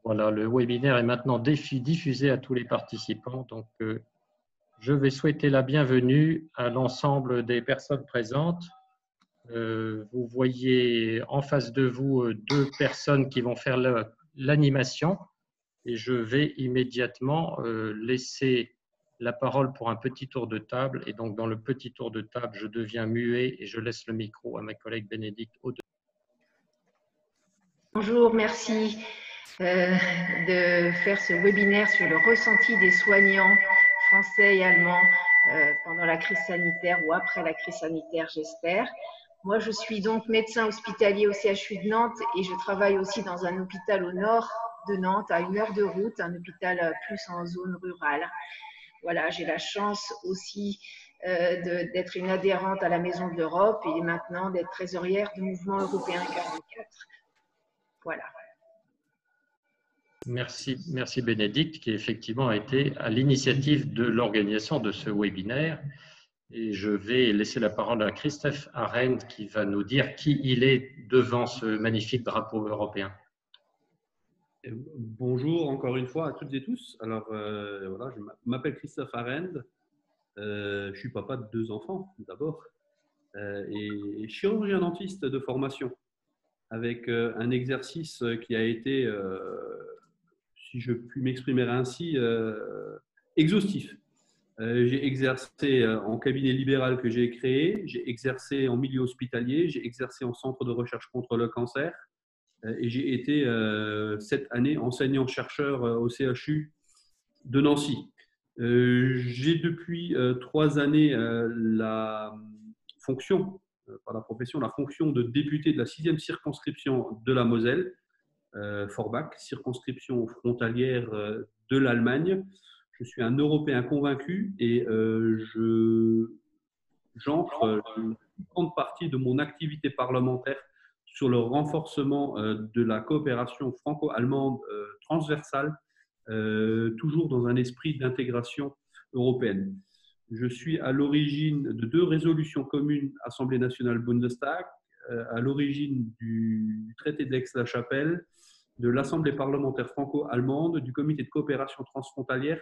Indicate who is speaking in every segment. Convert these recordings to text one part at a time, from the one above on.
Speaker 1: Voilà, le webinaire est maintenant diffusé à tous les participants. Donc, je vais souhaiter la bienvenue à l'ensemble des personnes présentes. Vous voyez en face de vous deux personnes qui vont faire l'animation et je vais immédiatement laisser la parole pour un petit tour de table. Et donc, dans le petit tour de table, je deviens muet et je laisse le micro à ma collègue Bénédicte Audin.
Speaker 2: Bonjour, merci de faire ce webinaire sur le ressenti des soignants français et allemands pendant la crise sanitaire ou après la crise sanitaire, j'espère. Moi, je suis donc médecin hospitalier au CHU de Nantes et je travaille aussi dans un hôpital au nord de Nantes, à 1 heure de route, un hôpital plus en zone rurale. Voilà, j'ai la chance aussi d'être une adhérente à la Maison de l'Europe et maintenant d'être trésorière du Mouvement européen 44. Voilà.
Speaker 1: Merci Bénédicte, qui effectivement a été à l'initiative de l'organisation de ce webinaire. Et je vais laisser la parole à Christophe Arend qui va nous dire qui il est devant ce magnifique drapeau européen.
Speaker 3: Bonjour encore une fois à toutes et tous. Alors voilà, je m'appelle Christophe Arend. Je suis papa de 2 enfants d'abord et chirurgien dentiste de formation avec un exercice qui a été, si je puis m'exprimer ainsi, exhaustif. J'ai exercé en cabinet libéral que j'ai créé, j'ai exercé en milieu hospitalier, j'ai exercé en centre de recherche contre le cancer et j'ai été 7 années enseignant-chercheur au CHU de Nancy. J'ai depuis 3 années la fonction, par la profession, la fonction de député de la 6e circonscription de la Moselle, Forbach, circonscription frontalière de l'Allemagne. Je suis un Européen convaincu et j'ancre une grande partie de mon activité parlementaire sur le renforcement de la coopération franco-allemande transversale, toujours dans un esprit d'intégration européenne. Je suis à l'origine de 2 résolutions communes Assemblée nationale Bundestag, à l'origine du traité d'Aix-la-Chapelle, de l'Assemblée parlementaire franco-allemande, du comité de coopération transfrontalière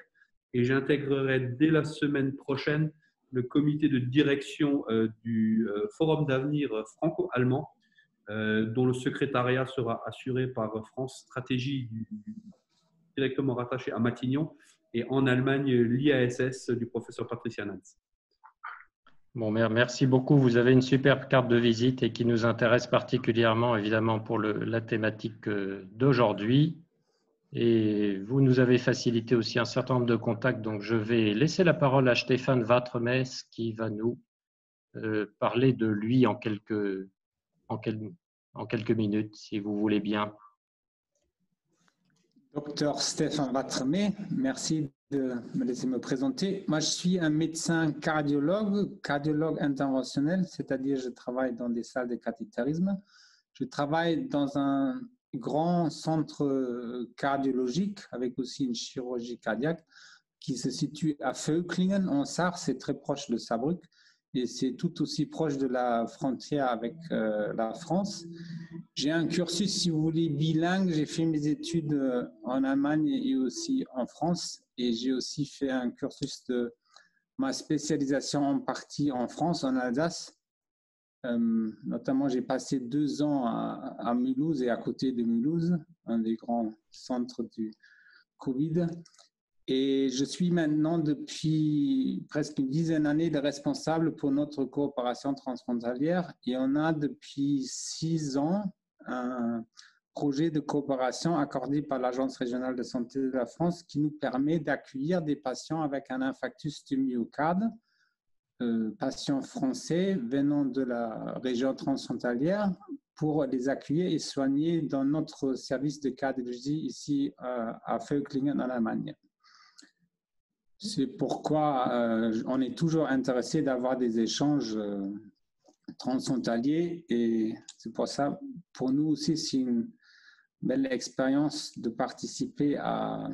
Speaker 3: et j'intégrerai dès la semaine prochaine le comité de direction du Forum d'avenir franco-allemand, dont le secrétariat sera assuré par France Stratégie, directement rattaché à Matignon, et en Allemagne, l'IASS du professeur Patricia Nantz.
Speaker 1: Bon, merci beaucoup. Vous avez une superbe carte de visite et qui nous intéresse particulièrement, évidemment, pour la thématique d'aujourd'hui. Et vous nous avez facilité aussi un certain nombre de contacts. Donc, je vais laisser la parole à Stéphane Watremez qui va nous parler de lui en quelques minutes, si vous voulez bien.
Speaker 4: Docteur Stéphane Watremez, merci de me laisser me présenter. Moi, je suis un médecin cardiologue interventionnel, c'est-à-dire je travaille dans des salles de cathétérisme. Je travaille dans un grand centre cardiologique avec aussi une chirurgie cardiaque qui se situe à Veuklingen en Sarre, c'est très proche de Saarbrück et c'est tout aussi proche de la frontière avec la France. J'ai un cursus, si vous voulez, bilingue. J'ai fait mes études en Allemagne et aussi en France et j'ai aussi fait un cursus de ma spécialisation en partie en France, en Alsace. Notamment, j'ai passé 2 ans à Mulhouse et à côté de Mulhouse, un des grands centres du Covid. Et je suis maintenant, depuis presque une dizaine d'années, le responsable pour notre coopération transfrontalière. Et on a depuis 6 ans un projet de coopération accordé par l'Agence régionale de santé de la France qui nous permet d'accueillir des patients avec un infarctus du myocarde, patients français venant de la région transfrontalière pour les accueillir et soigner dans notre service de cardiologie ici à Veuklingen en Allemagne. C'est pourquoi on est toujours intéressé d'avoir des échanges transfrontaliers et c'est pour ça, pour nous aussi, c'est une belle expérience de participer à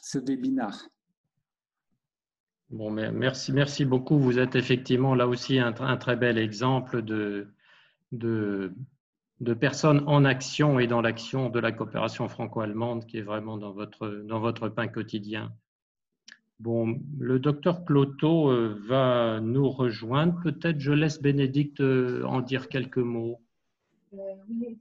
Speaker 4: ce webinaire.
Speaker 1: Bon, merci beaucoup. Vous êtes effectivement là aussi un très bel exemple de de personnes en action et dans l'action de la coopération franco-allemande qui est vraiment dans votre pain quotidien. Bon, le docteur Cloto va nous rejoindre. Peut-être je laisse Bénédicte en dire quelques mots.
Speaker 2: Oui.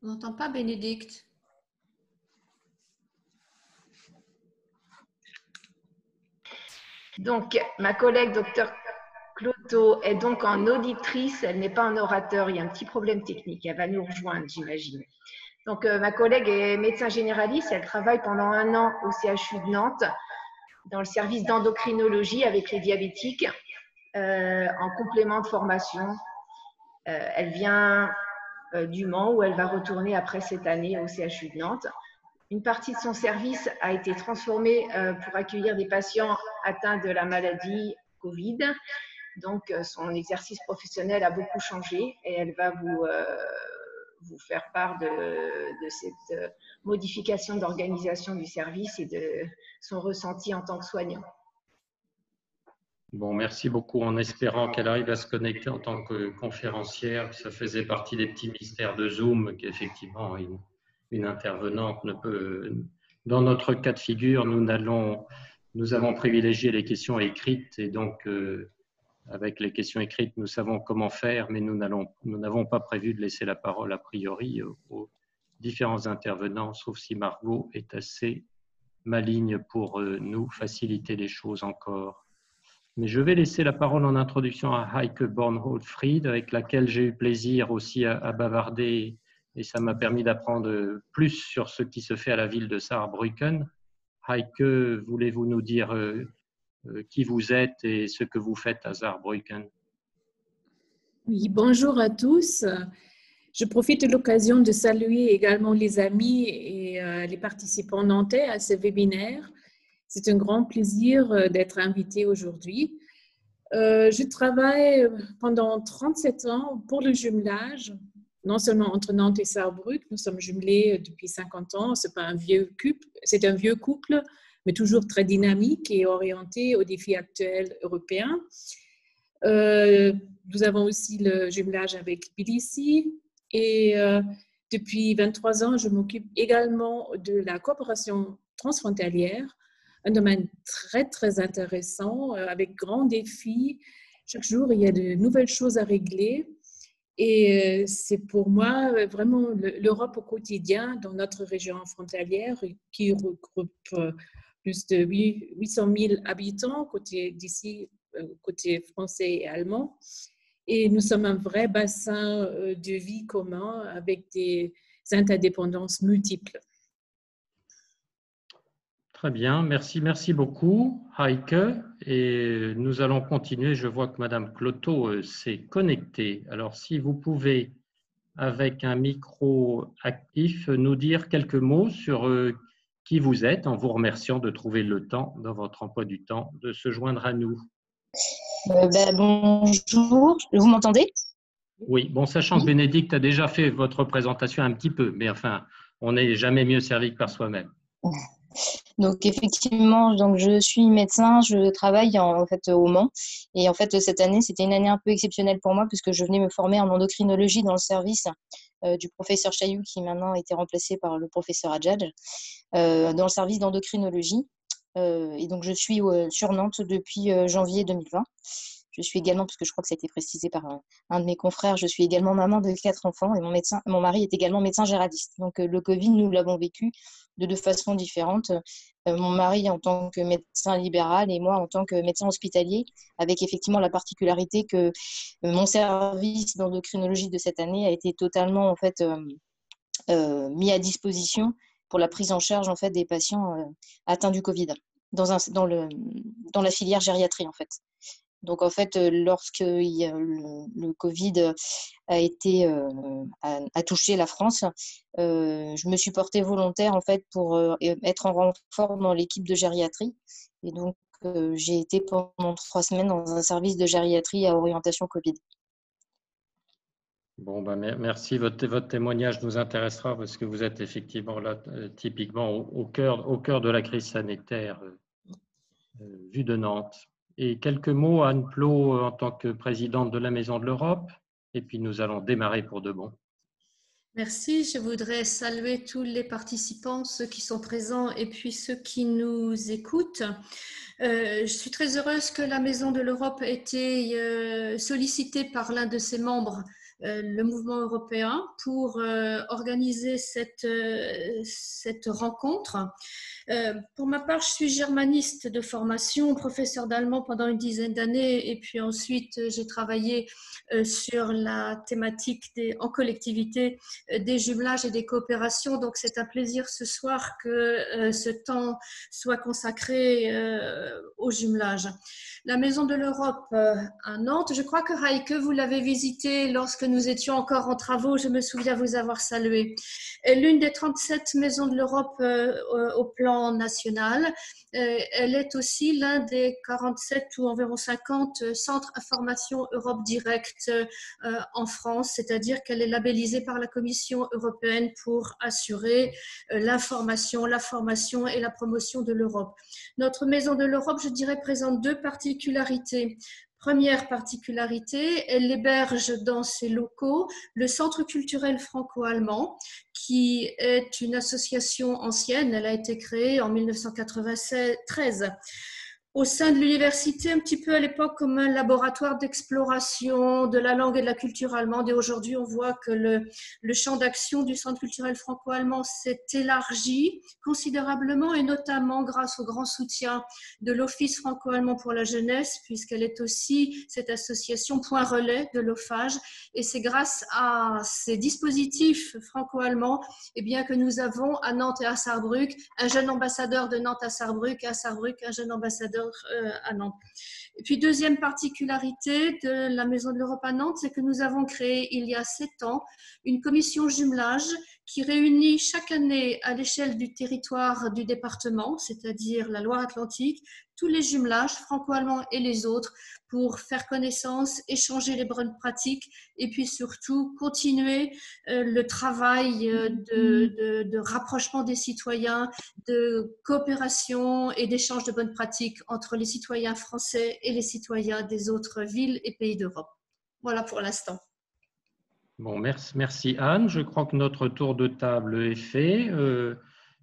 Speaker 5: On n'entend pas Bénédicte.
Speaker 2: Donc, ma collègue docteur Cloto est donc en auditrice, elle n'est pas en orateur, il y a un petit problème technique, elle va nous rejoindre, j'imagine. Donc, ma collègue est médecin généraliste, elle travaille pendant 1 an au CHU de Nantes, dans le service d'endocrinologie avec les diabétiques, en complément de formation. Elle vient du Mans où elle va retourner après cette année au CHU de Nantes. Une partie de son service a été transformée pour accueillir des patients atteints de la maladie Covid. Donc, son exercice professionnel a beaucoup changé et elle va vous faire part de cette modification d'organisation du service et de son ressenti en tant que soignant.
Speaker 1: Bon, merci beaucoup, en espérant qu'elle arrive à se connecter en tant que conférencière. Ça faisait partie des petits mystères de Zoom qu'effectivement une intervenante ne peut… Dans notre cas de figure, nous avons privilégié les questions écrites et donc avec les questions écrites, nous savons comment faire, mais nous n'avons pas prévu de laisser la parole a priori aux différents intervenants, sauf si Margot est assez maligne pour nous faciliter les choses encore. Mais je vais laisser la parole en introduction à Heike Bornhold-Fried, avec laquelle j'ai eu plaisir aussi à bavarder, et ça m'a permis d'apprendre plus sur ce qui se fait à la ville de Saarbrücken. Heike, voulez-vous nous dire qui vous êtes et ce que vous faites à Saarbrücken?
Speaker 6: Oui, bonjour à tous. Je profite de l'occasion de saluer également les amis et les participants nantais à ce webinaire. C'est un grand plaisir d'être invitée aujourd'hui. Je travaille pendant 37 ans pour le jumelage, non seulement entre Nantes et Saarbrücken, nous sommes jumelés depuis 50 ans, c'est un vieux couple, mais toujours très dynamique et orienté aux défis actuels européens. Nous avons aussi le jumelage avec Tbilissi et depuis 23 ans, je m'occupe également de la coopération transfrontalière, un domaine très, très intéressant, avec grands défis. Chaque jour, il y a de nouvelles choses à régler. Et c'est pour moi vraiment l'Europe au quotidien dans notre région frontalière qui regroupe plus de 800 000 habitants d'ici, côté français et allemand. Et nous sommes un vrai bassin de vie commun avec des interdépendances multiples.
Speaker 1: Très bien, merci beaucoup Heike. Et nous allons continuer. Je vois que Madame Cloto s'est connectée. Alors si vous pouvez, avec un micro actif, nous dire quelques mots sur qui vous êtes, en vous remerciant de trouver le temps, dans votre emploi du temps, de se joindre à nous.
Speaker 7: Bonjour, vous m'entendez?
Speaker 1: Oui, bon, sachant que Bénédicte a déjà fait votre présentation un petit peu, mais enfin, on n'est jamais mieux servi que par soi-même.
Speaker 7: Donc effectivement, donc je suis médecin, je travaille en fait au Mans et en fait cette année c'était une année un peu exceptionnelle pour moi puisque je venais me former en endocrinologie dans le service du professeur Chailloux qui maintenant a été remplacé par le professeur Adjadj dans le service d'endocrinologie et donc je suis sur Nantes depuis janvier 2020. Je suis également, parce que je crois que ça a été précisé par un de mes confrères, je suis également maman de 4 enfants et mon mari est également médecin généraliste. Donc le Covid, nous l'avons vécu de 2 façons différentes. Mon mari en tant que médecin libéral et moi en tant que médecin hospitalier, avec effectivement la particularité que mon service d'endocrinologie de cette année a été totalement en fait mis à disposition pour la prise en charge en fait des patients atteints du Covid dans la filière gériatrie en fait. Donc, en fait, lorsque le Covid a touché la France, je me suis portée volontaire, en fait, pour être en renfort dans l'équipe de gériatrie. Et donc, j'ai été pendant 3 semaines dans un service de gériatrie à orientation Covid.
Speaker 1: Bon, ben, merci. Votre témoignage nous intéressera parce que vous êtes effectivement là, typiquement au cœur de la crise sanitaire vue de Nantes. Et quelques mots, Anne Plot, en tant que présidente de la Maison de l'Europe, et puis nous allons démarrer pour de bon.
Speaker 5: Merci. Je voudrais saluer tous les participants, ceux qui sont présents et puis ceux qui nous écoutent. Je suis très heureuse que la Maison de l'Europe ait été sollicitée par l'un de ses membres, le mouvement européen, pour organiser cette rencontre. Pour ma part, je suis germaniste de formation, professeur d'allemand pendant une dizaine d'années, et puis ensuite j'ai travaillé sur la thématique en collectivité des jumelages et des coopérations. Donc c'est un plaisir ce soir que ce temps soit consacré au jumelage. La Maison de l'Europe à Nantes, je crois que Heike, vous l'avez visitée lorsque nous étions encore en travaux, je me souviens vous avoir salué. L'une des 37 maisons de l'Europe au plan national. Elle est aussi l'un des 47 ou environ 50 centres information Europe Direct en France, c'est-à-dire qu'elle est labellisée par la Commission européenne pour assurer l'information, la formation et la promotion de l'Europe. Notre Maison de l'Europe, je dirais, présente 2 particularités. Première particularité, elle héberge dans ses locaux le Centre culturel franco-allemand, qui est une association ancienne. Elle a été créée en 1993 au sein de l'université, un petit peu à l'époque comme un laboratoire d'exploration de la langue et de la culture allemande. Et aujourd'hui, on voit que le champ d'action du Centre culturel franco-allemand s'est élargi considérablement, et notamment grâce au grand soutien de l'Office franco-allemand pour la jeunesse, puisqu'elle est aussi cette association point relais de l'OFAGE. Et c'est grâce à ces dispositifs franco-allemands que nous avons à Nantes et à Sarrebruck un jeune ambassadeur de Nantes à Sarrebruck, et à Sarrebruck un jeune ambassadeur à Nantes. Et puis deuxième particularité de la Maison de l'Europe à Nantes, c'est que nous avons créé il y a 7 ans une commission jumelage qui réunit chaque année à l'échelle du territoire du département, c'est-à-dire la Loire-Atlantique, tous les jumelages franco-allemands et les autres pour faire connaissance, échanger les bonnes pratiques et puis surtout continuer le travail de rapprochement des citoyens, de coopération et d'échange de bonnes pratiques entre les citoyens français et les citoyens des autres villes et pays d'Europe. Voilà pour l'instant.
Speaker 1: Bon, merci Anne. Je crois que notre tour de table est fait.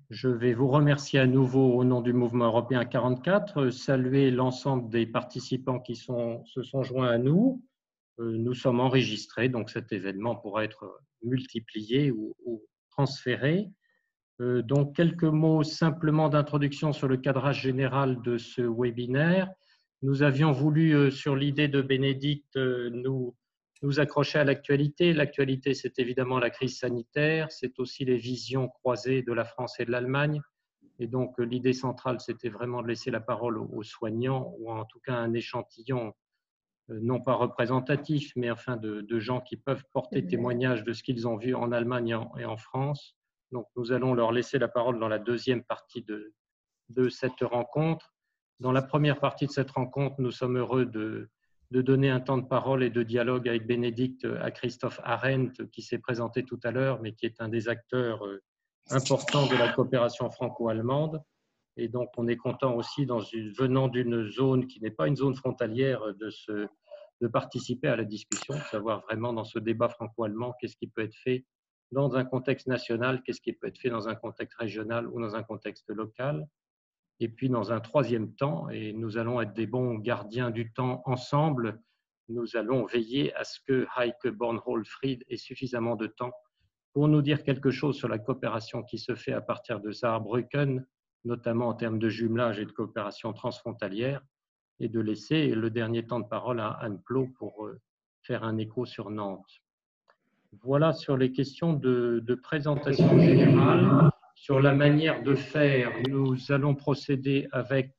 Speaker 1: Je vais vous remercier à nouveau au nom du Mouvement européen 44, saluer l'ensemble des participants qui se sont joints à nous. Nous sommes enregistrés, donc cet événement pourra être multiplié ou transféré. Donc, quelques mots simplement d'introduction sur le cadrage général de ce webinaire. Nous avions voulu, sur l'idée de Bénédicte, nous accrocher à l'actualité. L'actualité, c'est évidemment la crise sanitaire, c'est aussi les visions croisées de la France et de l'Allemagne. Et donc, l'idée centrale, c'était vraiment de laisser la parole aux soignants, ou en tout cas un échantillon, non pas représentatif, mais enfin de gens qui peuvent porter témoignage de ce qu'ils ont vu en Allemagne et en France. Donc, nous allons leur laisser la parole dans la deuxième partie de cette rencontre. Dans la première partie de cette rencontre, nous sommes heureux de donner un temps de parole et de dialogue avec Bénédicte à Christophe Arendt, qui s'est présenté tout à l'heure, mais qui est un des acteurs importants de la coopération franco-allemande. Et donc, on est content aussi, venant d'une zone qui n'est pas une zone frontalière, de participer à la discussion, de savoir vraiment dans ce débat franco-allemand qu'est-ce qui peut être fait dans un contexte national, qu'est-ce qui peut être fait dans un contexte régional ou dans un contexte local. Et puis, dans un troisième temps, et nous allons être des bons gardiens du temps ensemble, nous allons veiller à ce que Heike Bornhöfl-Fried ait suffisamment de temps pour nous dire quelque chose sur la coopération qui se fait à partir de Saarbrücken, notamment en termes de jumelage et de coopération transfrontalière, et de laisser le dernier temps de parole à Anne Plot pour faire un écho sur Nantes. Voilà sur les questions de présentation générale. Sur la manière de faire, nous allons procéder avec,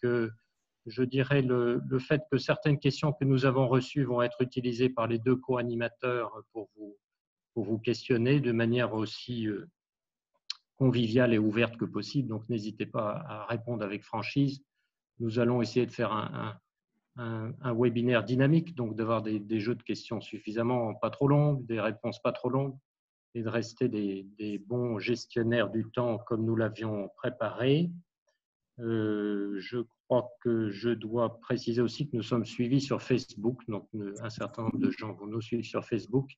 Speaker 1: je dirais le fait que certaines questions que nous avons reçues vont être utilisées par les deux co-animateurs pour vous questionner de manière aussi conviviale et ouverte que possible. Donc, n'hésitez pas à répondre avec franchise. Nous allons essayer de faire un webinaire dynamique, donc d'avoir des jeux de questions suffisamment pas trop longues, des réponses pas trop longues, et de rester des bons gestionnaires du temps comme nous l'avions préparé. Je crois que je dois préciser aussi que nous sommes suivis sur Facebook, donc un certain nombre de gens vont nous suivre sur Facebook,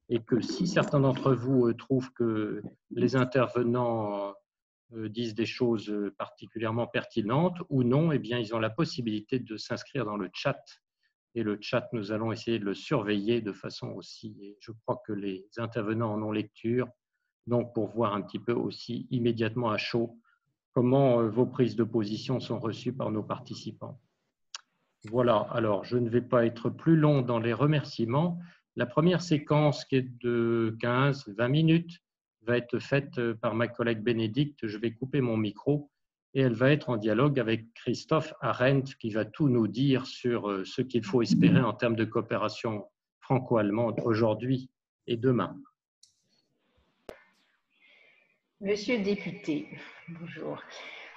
Speaker 1: et que si certains d'entre vous trouvent que les intervenants disent des choses particulièrement pertinentes ou non, eh bien, ils ont la possibilité de s'inscrire dans le chat. Et le chat, nous allons essayer de le surveiller de façon aussi, et je crois que les intervenants en ont lecture, donc pour voir un petit peu aussi immédiatement à chaud comment vos prises de position sont reçues par nos participants. Voilà, alors je ne vais pas être plus long dans les remerciements. La première séquence, qui est de 15-20 minutes, va être faite par ma collègue Bénédicte. Je vais couper mon micro et elle va être en dialogue avec Christophe Arendt qui va tout nous dire sur ce qu'il faut espérer en termes de coopération franco-allemande aujourd'hui et demain.
Speaker 2: Monsieur le député, bonjour.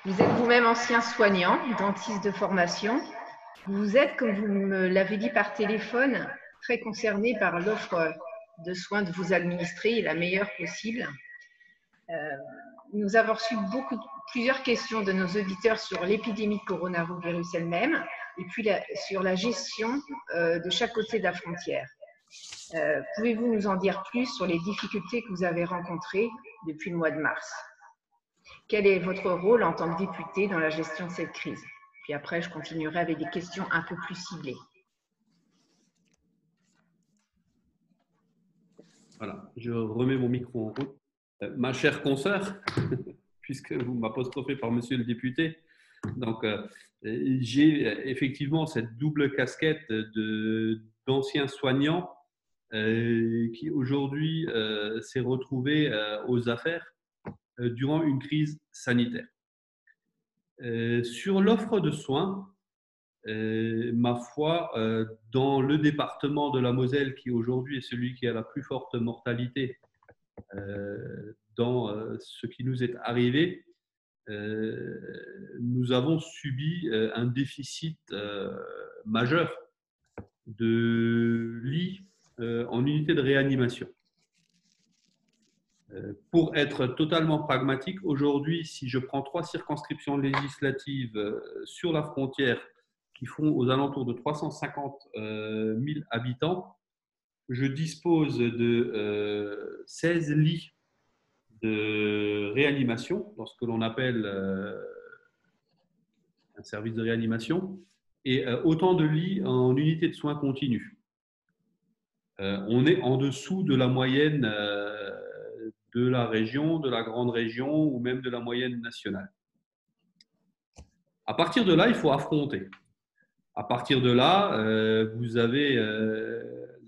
Speaker 2: Vous êtes vous-même ancien soignant, dentiste de formation. Vous êtes, comme vous me l'avez dit par téléphone, très concerné par l'offre de soins de vous administrer la meilleure possible. Nous avons reçu plusieurs questions de nos auditeurs sur l'épidémie de coronavirus elle-même et puis sur la gestion de chaque côté de la frontière. Pouvez-vous nous en dire plus sur les difficultés que vous avez rencontrées depuis le mois de mars? Quel est votre rôle en tant que député dans la gestion de cette crise? Puis après, je continuerai avec des questions un peu plus ciblées.
Speaker 3: Voilà, je remets mon micro en route. Ma chère consoeur, puisque vous m'apostrophez par monsieur le député, donc j'ai effectivement cette double casquette d'ancien soignant qui aujourd'hui s'est retrouvé aux affaires durant une crise sanitaire. Sur l'offre de soins, ma foi, dans le département de la Moselle, qui aujourd'hui est celui qui a la plus forte mortalité dans ce qui nous est arrivé, nous avons subi un déficit majeur de lits en unité de réanimation. Pour être totalement pragmatique, aujourd'hui, si je prends 3 circonscriptions législatives sur la frontière qui font aux alentours de 350 000 habitants, je dispose de 16 lits de réanimation, dans ce que l'on appelle un service de réanimation, et autant de lits en unité de soins continus. On est en dessous de la moyenne de la région, de la grande région ou même de la moyenne nationale. À partir de là, il faut affronter. À partir de là, vous avez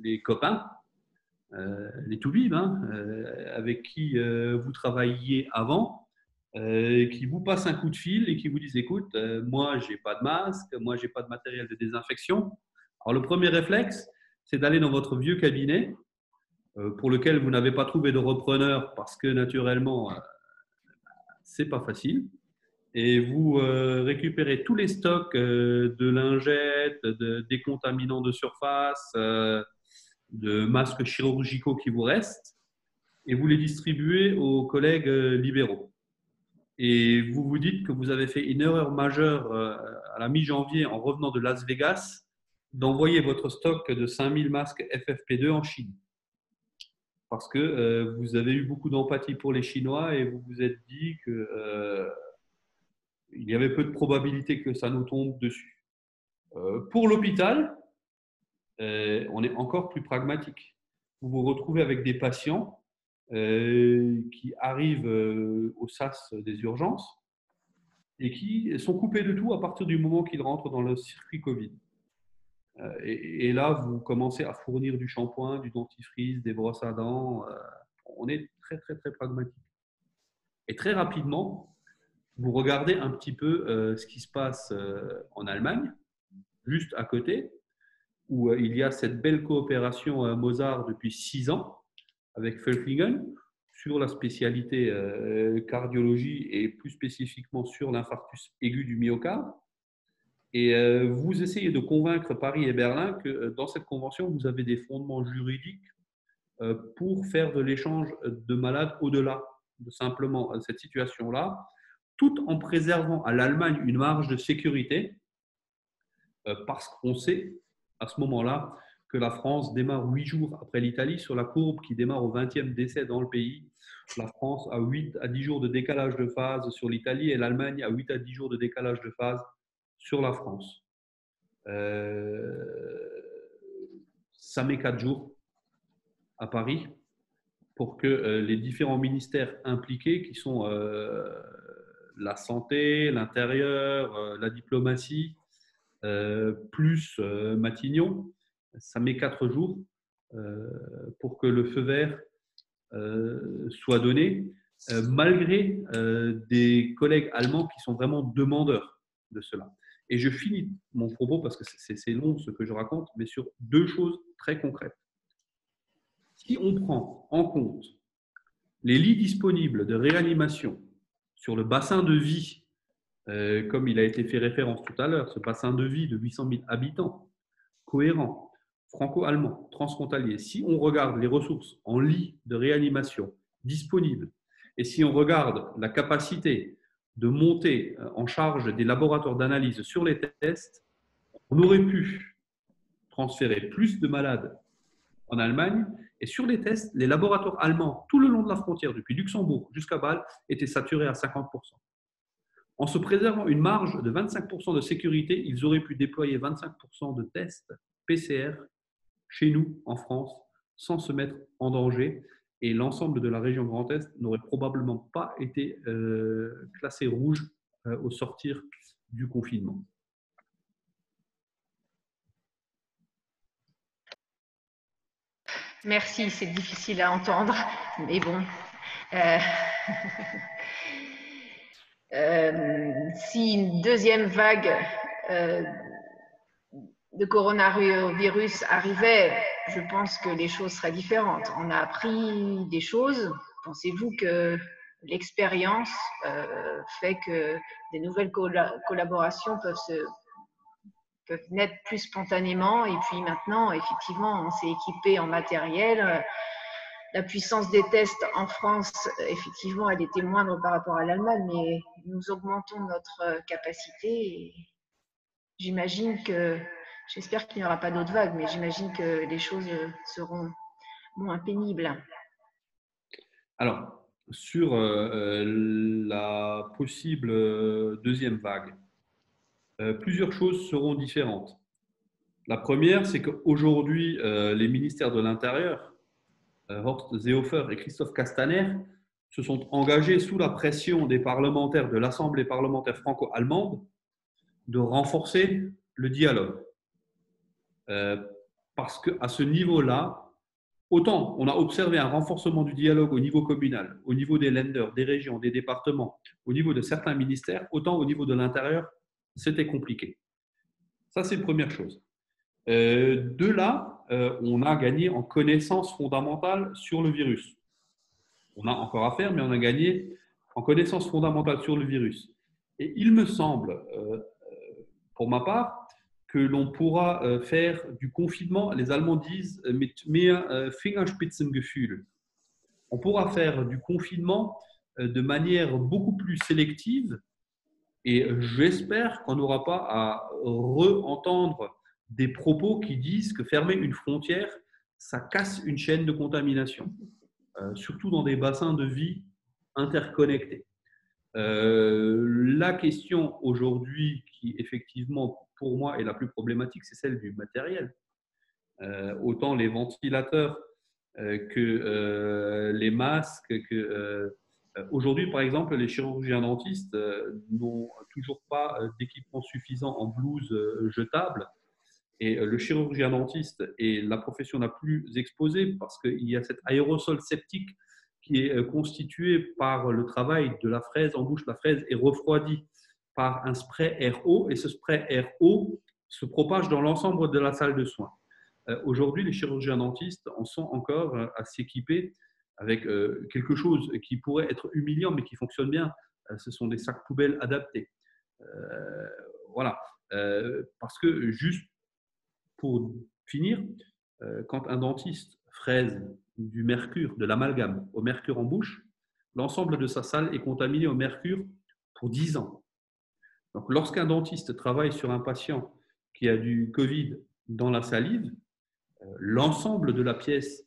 Speaker 3: les copains, les toubibs, avec qui vous travailliez avant, qui vous passent un coup de fil et qui vous disent « Écoute, moi, je n'ai pas de masque, moi, je n'ai pas de matériel de désinfection. » Alors, le premier réflexe, c'est d'aller dans votre vieux cabinet pour lequel vous n'avez pas trouvé de repreneur parce que, naturellement, ce n'est pas facile. Et vous récupérez tous les stocks de lingettes, de décontaminants de surface, de masques chirurgicaux qui vous restent, et vous les distribuez aux collègues libéraux. Et vous vous dites que vous avez fait une erreur majeure à la mi-janvier en revenant de Las Vegas d'envoyer votre stock de 5000 masques FFP2 en Chine. Parce que vous avez eu beaucoup d'empathie pour les Chinois et vous vous êtes dit que il y avait peu de probabilité que ça nous tombe dessus. Pour l'hôpital, on est encore plus pragmatique. Vous vous retrouvez avec des patients qui arrivent au SAS des urgences et qui sont coupés de tout à partir du moment qu'ils rentrent dans le circuit Covid. Et là, vous commencez à fournir du shampoing, du dentifrice, des brosses à dents. On est très, très, très pragmatique. Et très rapidement, vous regardez un petit peu ce qui se passe en Allemagne, juste à côté, où il y a cette belle coopération Mozart depuis 6 ans avec Völklingen sur la spécialité cardiologie et plus spécifiquement sur l'infarctus aigu du myocarde. Et vous essayez de convaincre Paris et Berlin que dans cette convention, vous avez des fondements juridiques pour faire de l'échange de malades au-delà de simplement cette situation-là, tout en préservant à l'Allemagne une marge de sécurité, parce qu'on sait à ce moment-là que la France démarre 8 jours après l'Italie sur la courbe qui démarre au 20e décès dans le pays. La France a 8 à 10 jours de décalage de phase sur l'Italie et l'Allemagne a 8 à 10 jours de décalage de phase sur la France. Ça met 4 jours à Paris pour que les différents ministères impliqués, qui sont la santé, l'intérieur, la diplomatie, plus Matignon, ça met 4 jours pour que le feu vert soit donné, malgré des collègues allemands qui sont vraiment demandeurs de cela. Et je finis mon propos parce que c'est long ce que je raconte, mais sur 2 choses très concrètes. Si on prend en compte les lits disponibles de réanimation sur le bassin de vie, comme il a été fait référence tout à l'heure, ce bassin de vie de 800 000 habitants, cohérent, franco-allemand, transfrontalier, si on regarde les ressources en lits de réanimation disponibles et si on regarde la capacité de monter en charge des laboratoires d'analyse sur les tests, on aurait pu transférer plus de malades en Allemagne. Et sur les tests, les laboratoires allemands, tout le long de la frontière, depuis Luxembourg jusqu'à Bâle, étaient saturés à 50%. En se préservant une marge de 25% de sécurité, ils auraient pu déployer 25% de tests PCR chez nous, en France, sans se mettre en danger. Et l'ensemble de la région Grand Est n'aurait probablement pas été classé rouge au sortir du confinement.
Speaker 2: Merci, c'est difficile à entendre, mais bon. Si une deuxième vague de coronavirus arrivait, je pense que les choses seraient différentes. On a appris des choses. Pensez-vous que l'expérience fait que des nouvelles collaborations peuvent naître plus spontanément? Et puis maintenant, effectivement, on s'est équipé en matériel. La puissance des tests en France, effectivement, elle était moindre par rapport à l'Allemagne, mais nous augmentons notre capacité. Et j'imagine que, j'espère qu'il n'y aura pas d'autres vagues, mais j'imagine que les choses seront moins pénibles.
Speaker 3: Alors, sur la possible deuxième vague, plusieurs choses seront différentes. La première, c'est qu'aujourd'hui, les ministères de l'Intérieur, Horst Seehofer et Christophe Castaner, se sont engagés sous la pression des parlementaires de l'Assemblée parlementaire franco-allemande de renforcer le dialogue. Parce qu'à ce niveau-là, autant on a observé un renforcement du dialogue au niveau communal, au niveau des Länder, des régions, des départements, au niveau de certains ministères, autant au niveau de l'intérieur, c'était compliqué. Ça, c'est la première chose. De là, on a gagné en connaissances fondamentales sur le virus. On a encore à faire, mais on a gagné en connaissances fondamentales sur le virus. Et il me semble, pour ma part, que l'on pourra faire du confinement, les Allemands disent, mit mehr Fingerspitzengefühl. On pourra faire du confinement de manière beaucoup plus sélective et j'espère qu'on n'aura pas à re-entendre des propos qui disent que fermer une frontière, ça casse une chaîne de contamination, surtout dans des bassins de vie interconnectés. La question aujourd'hui qui effectivement pour moi est la plus problématique, c'est celle du matériel. Autant les ventilateurs que les masques, aujourd'hui par exemple les chirurgiens dentistes n'ont toujours pas d'équipement suffisant en blouse jetable. Et le chirurgien dentiste est la profession la plus exposée parce qu'il y a cet aérosol septique qui est constitué par le travail de la fraise en bouche. La fraise est refroidie par un spray RO et ce spray RO se propage dans l'ensemble de la salle de soins. Aujourd'hui, les chirurgiens dentistes en sont encore à s'équiper avec quelque chose qui pourrait être humiliant mais qui fonctionne bien. Ce sont des sacs poubelles adaptés. Voilà. Parce que juste pour finir, quand un dentiste fraise du mercure, de l'amalgame au mercure en bouche, l'ensemble de sa salle est contaminé au mercure pour 10 ans. Donc, lorsqu'un dentiste travaille sur un patient qui a du Covid dans la salive, l'ensemble de la pièce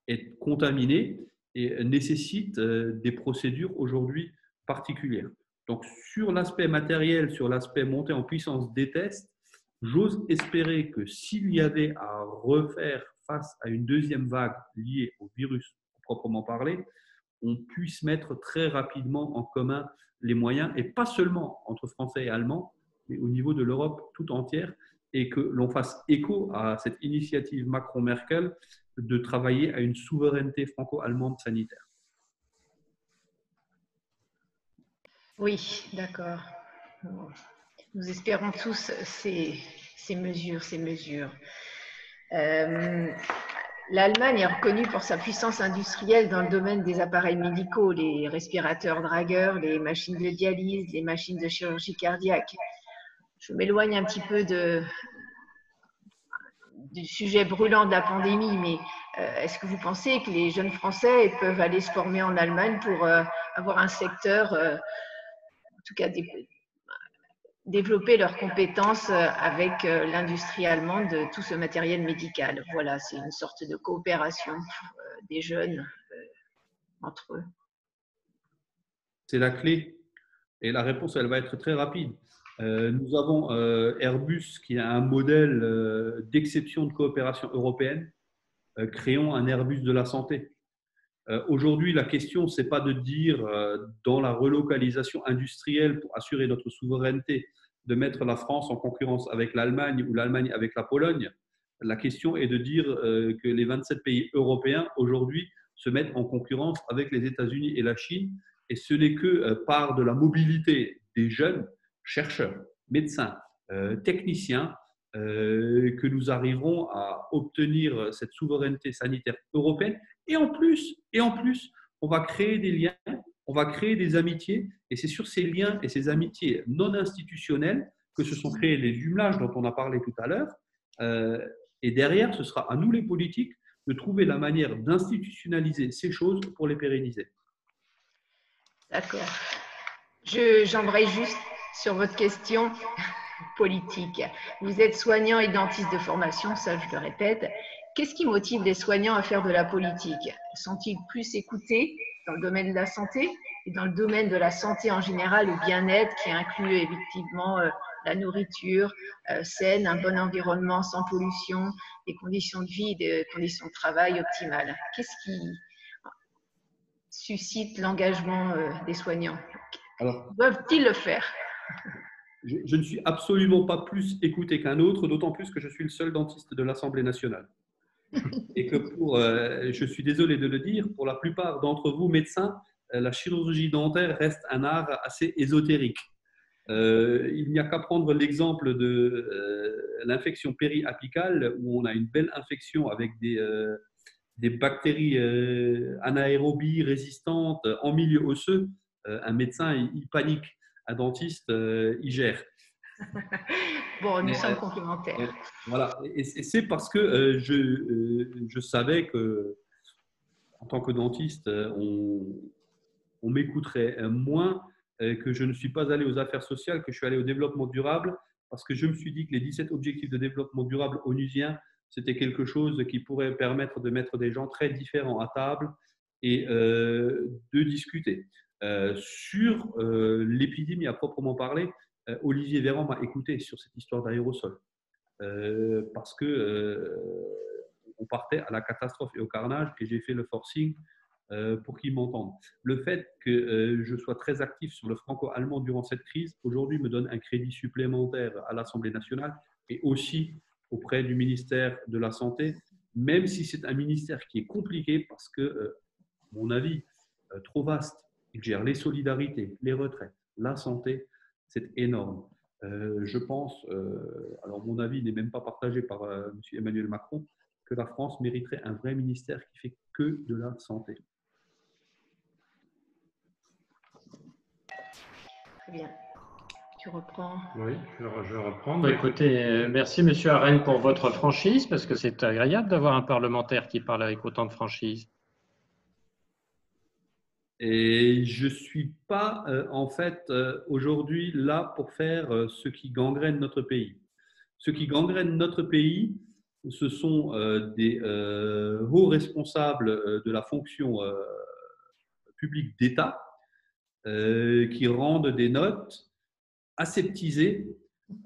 Speaker 3: est contaminé et nécessite des procédures aujourd'hui particulières. Donc, sur l'aspect matériel, sur l'aspect montée en puissance des tests, j'ose espérer que s'il y avait à refaire face à une deuxième vague liée au virus proprement parlé, on puisse mettre très rapidement en commun les moyens, et pas seulement entre Français et Allemands, mais au niveau de l'Europe tout entière, et que l'on fasse écho à cette initiative Macron-Merkel de travailler à une souveraineté franco-allemande sanitaire.
Speaker 2: Oui, d'accord. Nous espérons tous ces mesures. L'Allemagne est reconnue pour sa puissance industrielle dans le domaine des appareils médicaux, les respirateurs dragueurs, les machines de dialyse, les machines de chirurgie cardiaque. Je m'éloigne un petit peu du sujet brûlant de la pandémie, mais est-ce que vous pensez que les jeunes Français peuvent aller se former en Allemagne pour avoir un secteur, en tout cas développer leurs compétences avec l'industrie allemande de tout ce matériel médical? Voilà, c'est une sorte de coopération des jeunes entre eux.
Speaker 3: C'est la clé et la réponse, elle va être très rapide. Nous avons Airbus qui a un modèle d'exception de coopération européenne. Créons un Airbus de la santé. Aujourd'hui, la question, ce n'est pas de dire dans la relocalisation industrielle pour assurer notre souveraineté, de mettre la France en concurrence avec l'Allemagne ou l'Allemagne avec la Pologne. La question est de dire que les 27 pays européens aujourd'hui se mettent en concurrence avec les États-Unis et la Chine. Et ce n'est que par de la mobilité des jeunes chercheurs, médecins, techniciens, que nous arriverons à obtenir cette souveraineté sanitaire européenne. Et en plus, on va créer des liens, on va créer des amitiés, et c'est sur ces liens et ces amitiés non institutionnelles que se sont créés les jumelages dont on a parlé tout à l'heure. Et derrière, ce sera à nous les politiques de trouver la manière d'institutionnaliser ces choses pour les pérenniser.
Speaker 2: D'accord. J'embraye juste sur votre question politique. Vous êtes soignant et dentiste de formation, ça je le répète. Qu'est-ce qui motive les soignants à faire de la politique? Sont-ils plus écoutés dans le domaine de la santé et dans le domaine de la santé en général, le bien-être qui inclut effectivement la nourriture saine, un bon environnement sans pollution, des conditions de vie, des conditions de travail optimales? Qu'est-ce qui suscite l'engagement des soignants? Doivent-ils le faire?
Speaker 3: Je ne suis absolument pas plus écouté qu'un autre, d'autant plus que je suis le seul dentiste de l'Assemblée nationale. Et que je suis désolé de le dire, pour la plupart d'entre vous, médecins, la chirurgie dentaire reste un art assez ésotérique. Il n'y a qu'à prendre l'exemple de l'infection périapicale, où on a une belle infection avec des bactéries anaérobies résistantes en milieu osseux. Un médecin, il panique. Un dentiste, il gère.
Speaker 2: Bon, nous sommes complémentaires.
Speaker 3: Voilà, et c'est parce que je savais que, en tant que dentiste, on m'écouterait moins, que je ne suis pas allé aux affaires sociales, que je suis allé au développement durable, parce que je me suis dit que les 17 objectifs de développement durable onusiens, c'était quelque chose qui pourrait permettre de mettre des gens très différents à table et de discuter. Sur l'épidémie à proprement parler, Olivier Véran m'a écouté sur cette histoire d'aérosol parce que on partait à la catastrophe et au carnage et j'ai fait le forcing pour qu'il m'entende. Le fait que je sois très actif sur le franco-allemand durant cette crise, aujourd'hui, me donne un crédit supplémentaire à l'Assemblée nationale et aussi auprès du ministère de la Santé, même si c'est un ministère qui est compliqué parce que, à mon avis, trop vaste. Il gère les solidarités, les retraites, la santé. C'est énorme. Je pense, alors mon avis n'est même pas partagé par M. Emmanuel Macron, que la France mériterait un vrai ministère qui fait que de la santé.
Speaker 2: Très bien. Tu reprends.
Speaker 1: Oui, je reprends. Écoutez, merci Monsieur Arène pour votre franchise, parce que c'est agréable d'avoir un parlementaire qui parle avec autant de franchise.
Speaker 3: Et je ne suis pas, en fait, aujourd'hui là pour faire ce qui gangrène notre pays. Ce qui gangrène notre pays, ce sont des hauts responsables de la fonction publique d'État qui rendent des notes aseptisées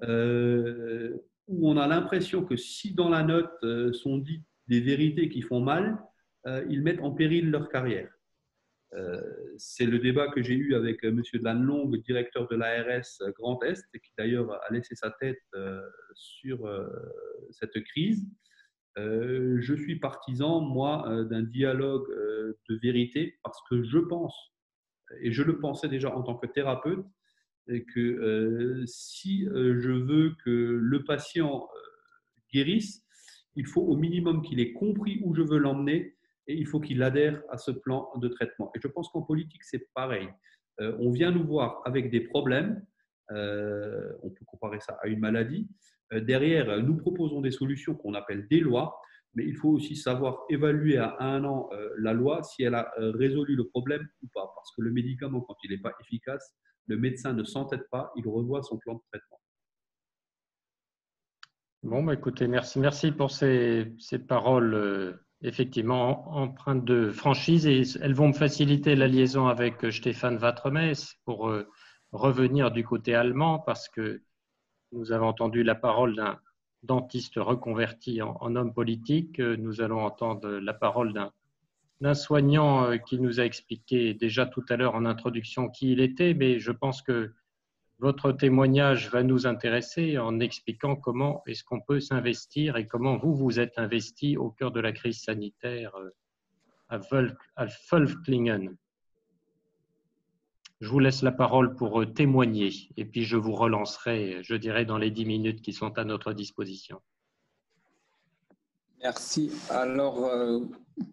Speaker 3: où on a l'impression que si dans la note sont dites des vérités qui font mal, ils mettent en péril leur carrière. C'est le débat que j'ai eu avec M. Delannoy, directeur de l'ARS Grand Est, qui d'ailleurs a laissé sa tête sur cette crise. Je suis partisan, moi, d'un dialogue de vérité parce que je pense, et je le pensais déjà en tant que thérapeute, que si je veux que le patient guérisse, il faut au minimum qu'il ait compris où je veux l'emmener et il faut qu'il adhère à ce plan de traitement. Et je pense qu'en politique, c'est pareil. On vient nous voir avec des problèmes, on peut comparer ça à une maladie. Derrière, nous proposons des solutions qu'on appelle des lois, mais il faut aussi savoir évaluer à un an la loi si elle a résolu le problème ou pas. Parce que le médicament, quand il n'est pas efficace, le médecin ne s'entête pas, il revoit son plan de traitement.
Speaker 1: Bon, écoutez, merci pour ces paroles effectivement empreintes de franchise et elles vont me faciliter la liaison avec Stéphane Watremesse pour revenir du côté allemand parce que nous avons entendu la parole d'un dentiste reconverti en homme politique. Nous allons entendre la parole d'un soignant qui nous a expliqué déjà tout à l'heure en introduction qui il était, mais je pense que votre témoignage va nous intéresser en expliquant comment est-ce qu'on peut s'investir et comment vous êtes investi au cœur de la crise sanitaire à Völklingen. Je vous laisse la parole pour témoigner et puis je vous relancerai, je dirais, dans les 10 minutes qui sont à notre disposition.
Speaker 4: Merci. Alors,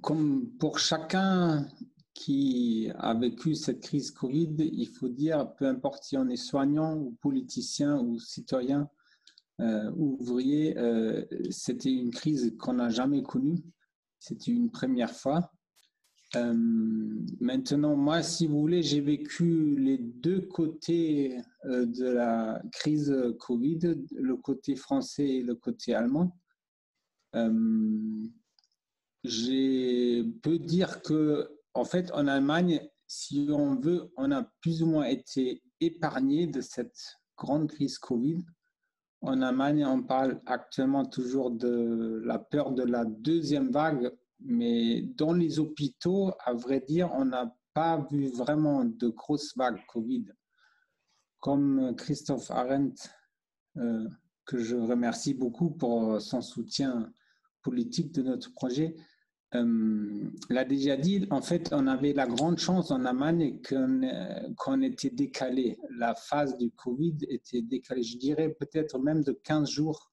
Speaker 4: comme pour chacun qui a vécu cette crise Covid, il faut dire, peu importe si on est soignant ou politicien ou citoyen ou ouvrier, c'était une crise qu'on n'a jamais connue. C'était une première fois. Maintenant, moi, si vous voulez, j'ai vécu les deux côtés de la crise Covid, le côté français et le côté allemand. Je peux dire que, en fait, en Allemagne, si on veut, on a plus ou moins été épargné de cette grande crise Covid. En Allemagne, on parle actuellement toujours de la peur de la deuxième vague, mais dans les hôpitaux, à vrai dire, on n'a pas vu vraiment de grosses vagues Covid. Comme Christophe Arendt, que je remercie beaucoup pour son soutien politique de notre projet, l'a déjà dit, en fait, on avait la grande chance en Allemagne qu'on était décalé. La phase du Covid était décalée, je dirais peut-être même de 15 jours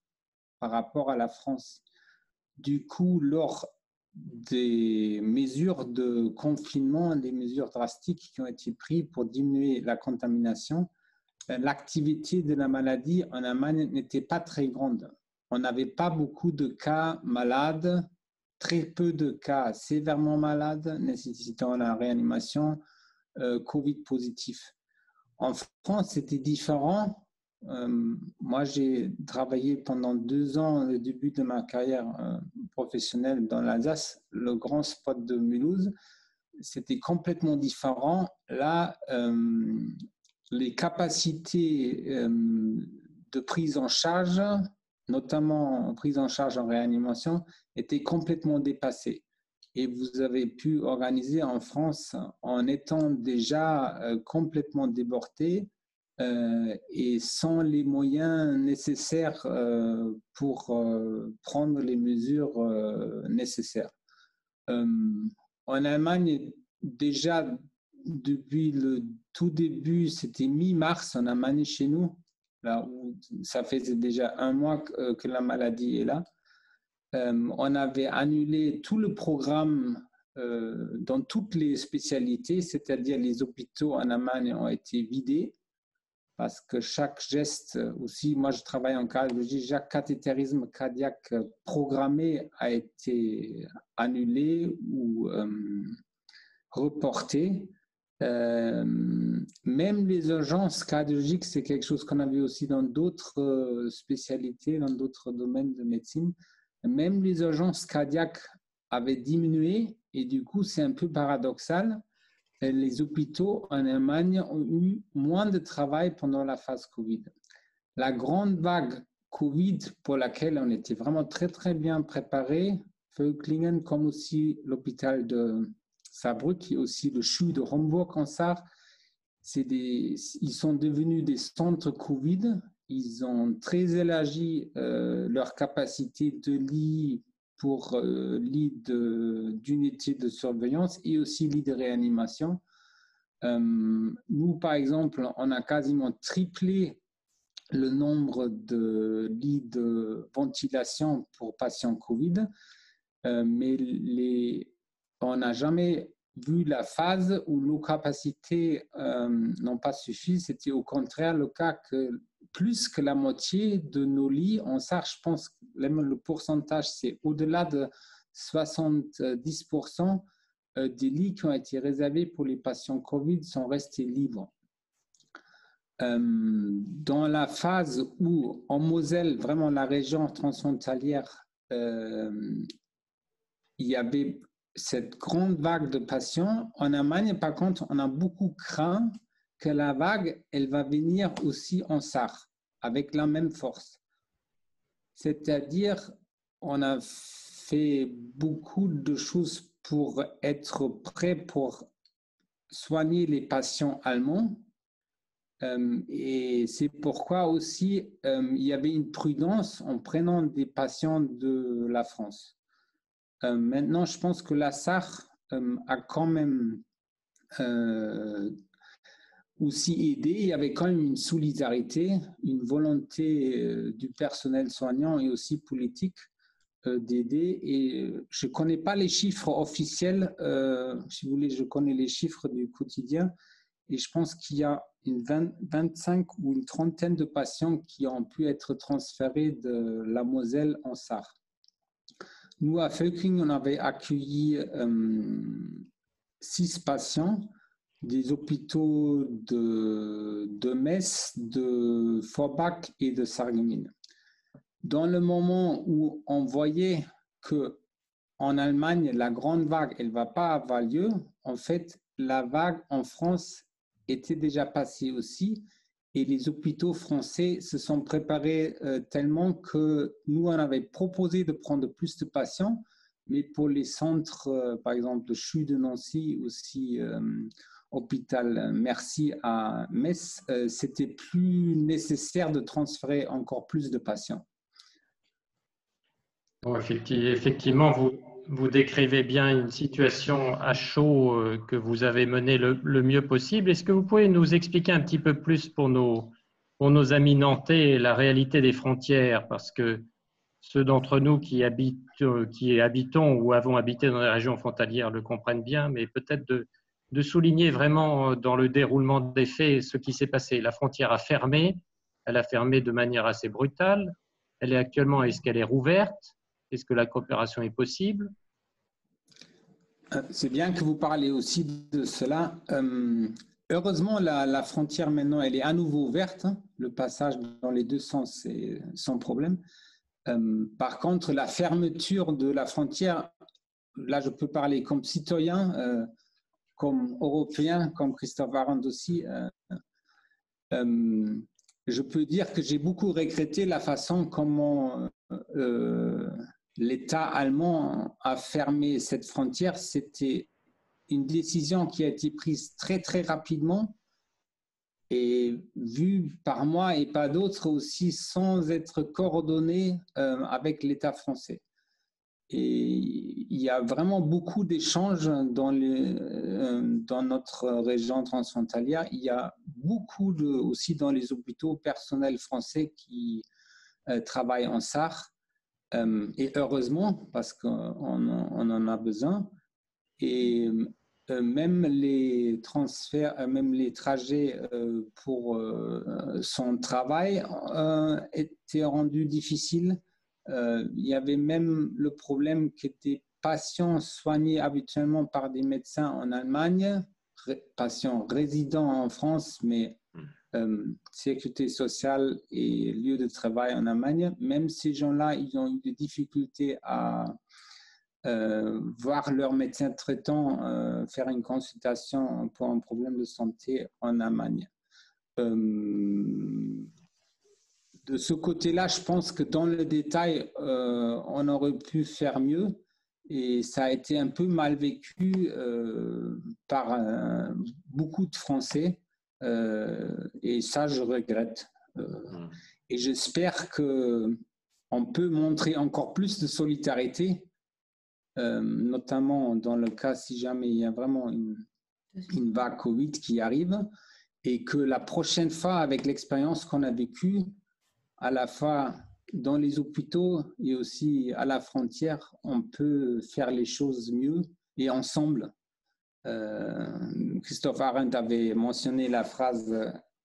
Speaker 4: par rapport à la France. Du coup, lors des mesures de confinement, des mesures drastiques qui ont été prises pour diminuer la contamination, l'activité de la maladie en Allemagne n'était pas très grande. On n'avait pas beaucoup de cas malades, très peu de cas sévèrement malades nécessitant la réanimation, Covid positif. En France, c'était différent. Moi, j'ai travaillé pendant 2 ans au début de ma carrière professionnelle dans l'Alsace, le grand spot de Mulhouse. C'était complètement différent. Là, les capacités de prise en charge, notamment prise en charge en réanimation, étaient complètement dépassées. Et vous avez pu organiser en France en étant déjà complètement débordé et sans les moyens nécessaires pour prendre les mesures nécessaires. En Allemagne, déjà depuis le tout début, c'était mi-mars en Allemagne chez nous, là où ça faisait déjà un mois que la maladie est là. On avait annulé tout le programme dans toutes les spécialités, c'est-à-dire les hôpitaux en Allemagne ont été vidés parce que chaque geste aussi, moi je travaille en cardiologie, chaque cathétérisme cardiaque programmé a été annulé ou reporté. Même les urgences cardiologiques, c'est quelque chose qu'on a vu aussi dans d'autres spécialités, dans d'autres domaines de médecine. Même les urgences cardiaques avaient diminué et du coup, c'est un peu paradoxal. Les hôpitaux en Allemagne ont eu moins de travail pendant la phase Covid. La grande vague Covid pour laquelle on était vraiment très, très bien préparé, Völklingen, comme aussi l'hôpital de Saarbrück et aussi le CHU de Homburg en Sarre, ils sont devenus des centres Covid. Ils ont très élargi leur capacité de lit pour lit d'unité de surveillance et aussi lit de réanimation. Nous, par exemple, on a quasiment triplé le nombre de lits de ventilation pour patients Covid, mais on n'a jamais vu la phase où nos capacités n'ont pas suffi. C'était au contraire le cas que plus que la moitié de nos lits en Sarre, je pense que le pourcentage, c'est au-delà de 70% des lits qui ont été réservés pour les patients Covid sont restés libres. Dans la phase où, en Moselle, vraiment la région transfrontalière, il y avait cette grande vague de patients. En Allemagne, par contre, on a beaucoup craint que la vague, elle va venir aussi en Sarre, avec la même force. C'est-à-dire, on a fait beaucoup de choses pour être prêt pour soigner les patients allemands. Et c'est pourquoi aussi il y avait une prudence en prenant des patients de la France. Maintenant, je pense que la Sarre a quand même aussi aidé. Il y avait quand même une solidarité, une volonté du personnel soignant et aussi politique d'aider. Et je ne connais pas les chiffres officiels. Si vous voulez, je connais les chiffres du quotidien. Et je pense qu'il y a 25 ou une trentaine de patients qui ont pu être transférés de la Moselle en Sarre. Nous, à Völklingen, on avait accueilli 6 patients des hôpitaux de Metz, de Forbach et de Sarreguemines. Dans le moment où on voyait qu'en Allemagne, la grande vague, elle ne va pas avoir lieu, en fait, la vague en France était déjà passée aussi. Et les hôpitaux français se sont préparés tellement que nous, on avait proposé de prendre plus de patients, mais pour les centres, par exemple, le CHU de Nancy, aussi hôpital Mercy à Metz, c'était plus nécessaire de transférer encore plus de patients.
Speaker 1: Bon, effectivement, vous décrivez bien une situation à chaud que vous avez menée le mieux possible. Est-ce que vous pouvez nous expliquer un petit peu plus pour nos amis nantais la réalité des frontières? Parce que ceux d'entre nous qui habitons ou avons habité dans les régions frontalières le comprennent bien, mais peut-être de souligner vraiment dans le déroulement des faits ce qui s'est passé. La frontière a fermé, elle a fermé de manière assez brutale. Elle est actuellement, est-ce qu'elle est rouverte? Est-ce que la coopération est possible?
Speaker 4: C'est bien que vous parlez aussi de cela. Heureusement, la frontière maintenant, elle est à nouveau ouverte. Le passage dans les deux sens, c'est sans problème. Par contre, la fermeture de la frontière, là, je peux parler comme citoyen, comme Européen, comme Christophe Arend aussi. Je peux dire que j'ai beaucoup regretté la façon comment l'État allemand a fermé cette frontière. C'était une décision qui a été prise très, très rapidement et vue par moi et pas d'autres aussi sans être coordonnée avec l'État français. Et il y a vraiment beaucoup d'échanges dans notre région transfrontalière. Il y a beaucoup aussi dans les hôpitaux personnels français qui travaillent en SAR. Et heureusement, parce qu'on en a besoin. Et même les transferts, même les trajets pour son travail étaient rendus difficiles. Il y avait même le problème que des patients soignés habituellement par des médecins en Allemagne, patients résidant en France, mais sécurité sociale et lieu de travail en Allemagne, même ces gens-là, ils ont eu des difficultés à voir leur médecin traitant faire une consultation pour un problème de santé en Allemagne. De ce côté-là, je pense que dans le détail, on aurait pu faire mieux et ça a été un peu mal vécu par beaucoup de Français et ça, je regrette. Et j'espère qu'on peut montrer encore plus de solidarité, notamment dans le cas si jamais il y a vraiment une vague Covid qui arrive et que la prochaine fois, avec l'expérience qu'on a vécue, à la fois dans les hôpitaux et aussi à la frontière, on peut faire les choses mieux et ensemble. Christophe Arendt avait mentionné la phrase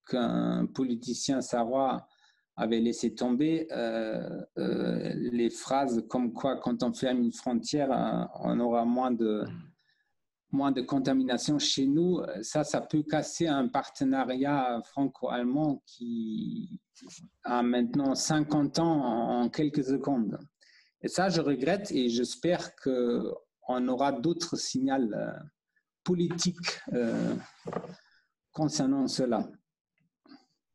Speaker 4: qu'un politicien sarrois avait laissé tomber, les phrases comme quoi quand on ferme une frontière, on aura moins de contamination chez nous. Ça peut casser un partenariat franco-allemand qui a maintenant 50 ans en quelques secondes. Et ça, je regrette et j'espère qu'on aura d'autres signaux politiques concernant cela.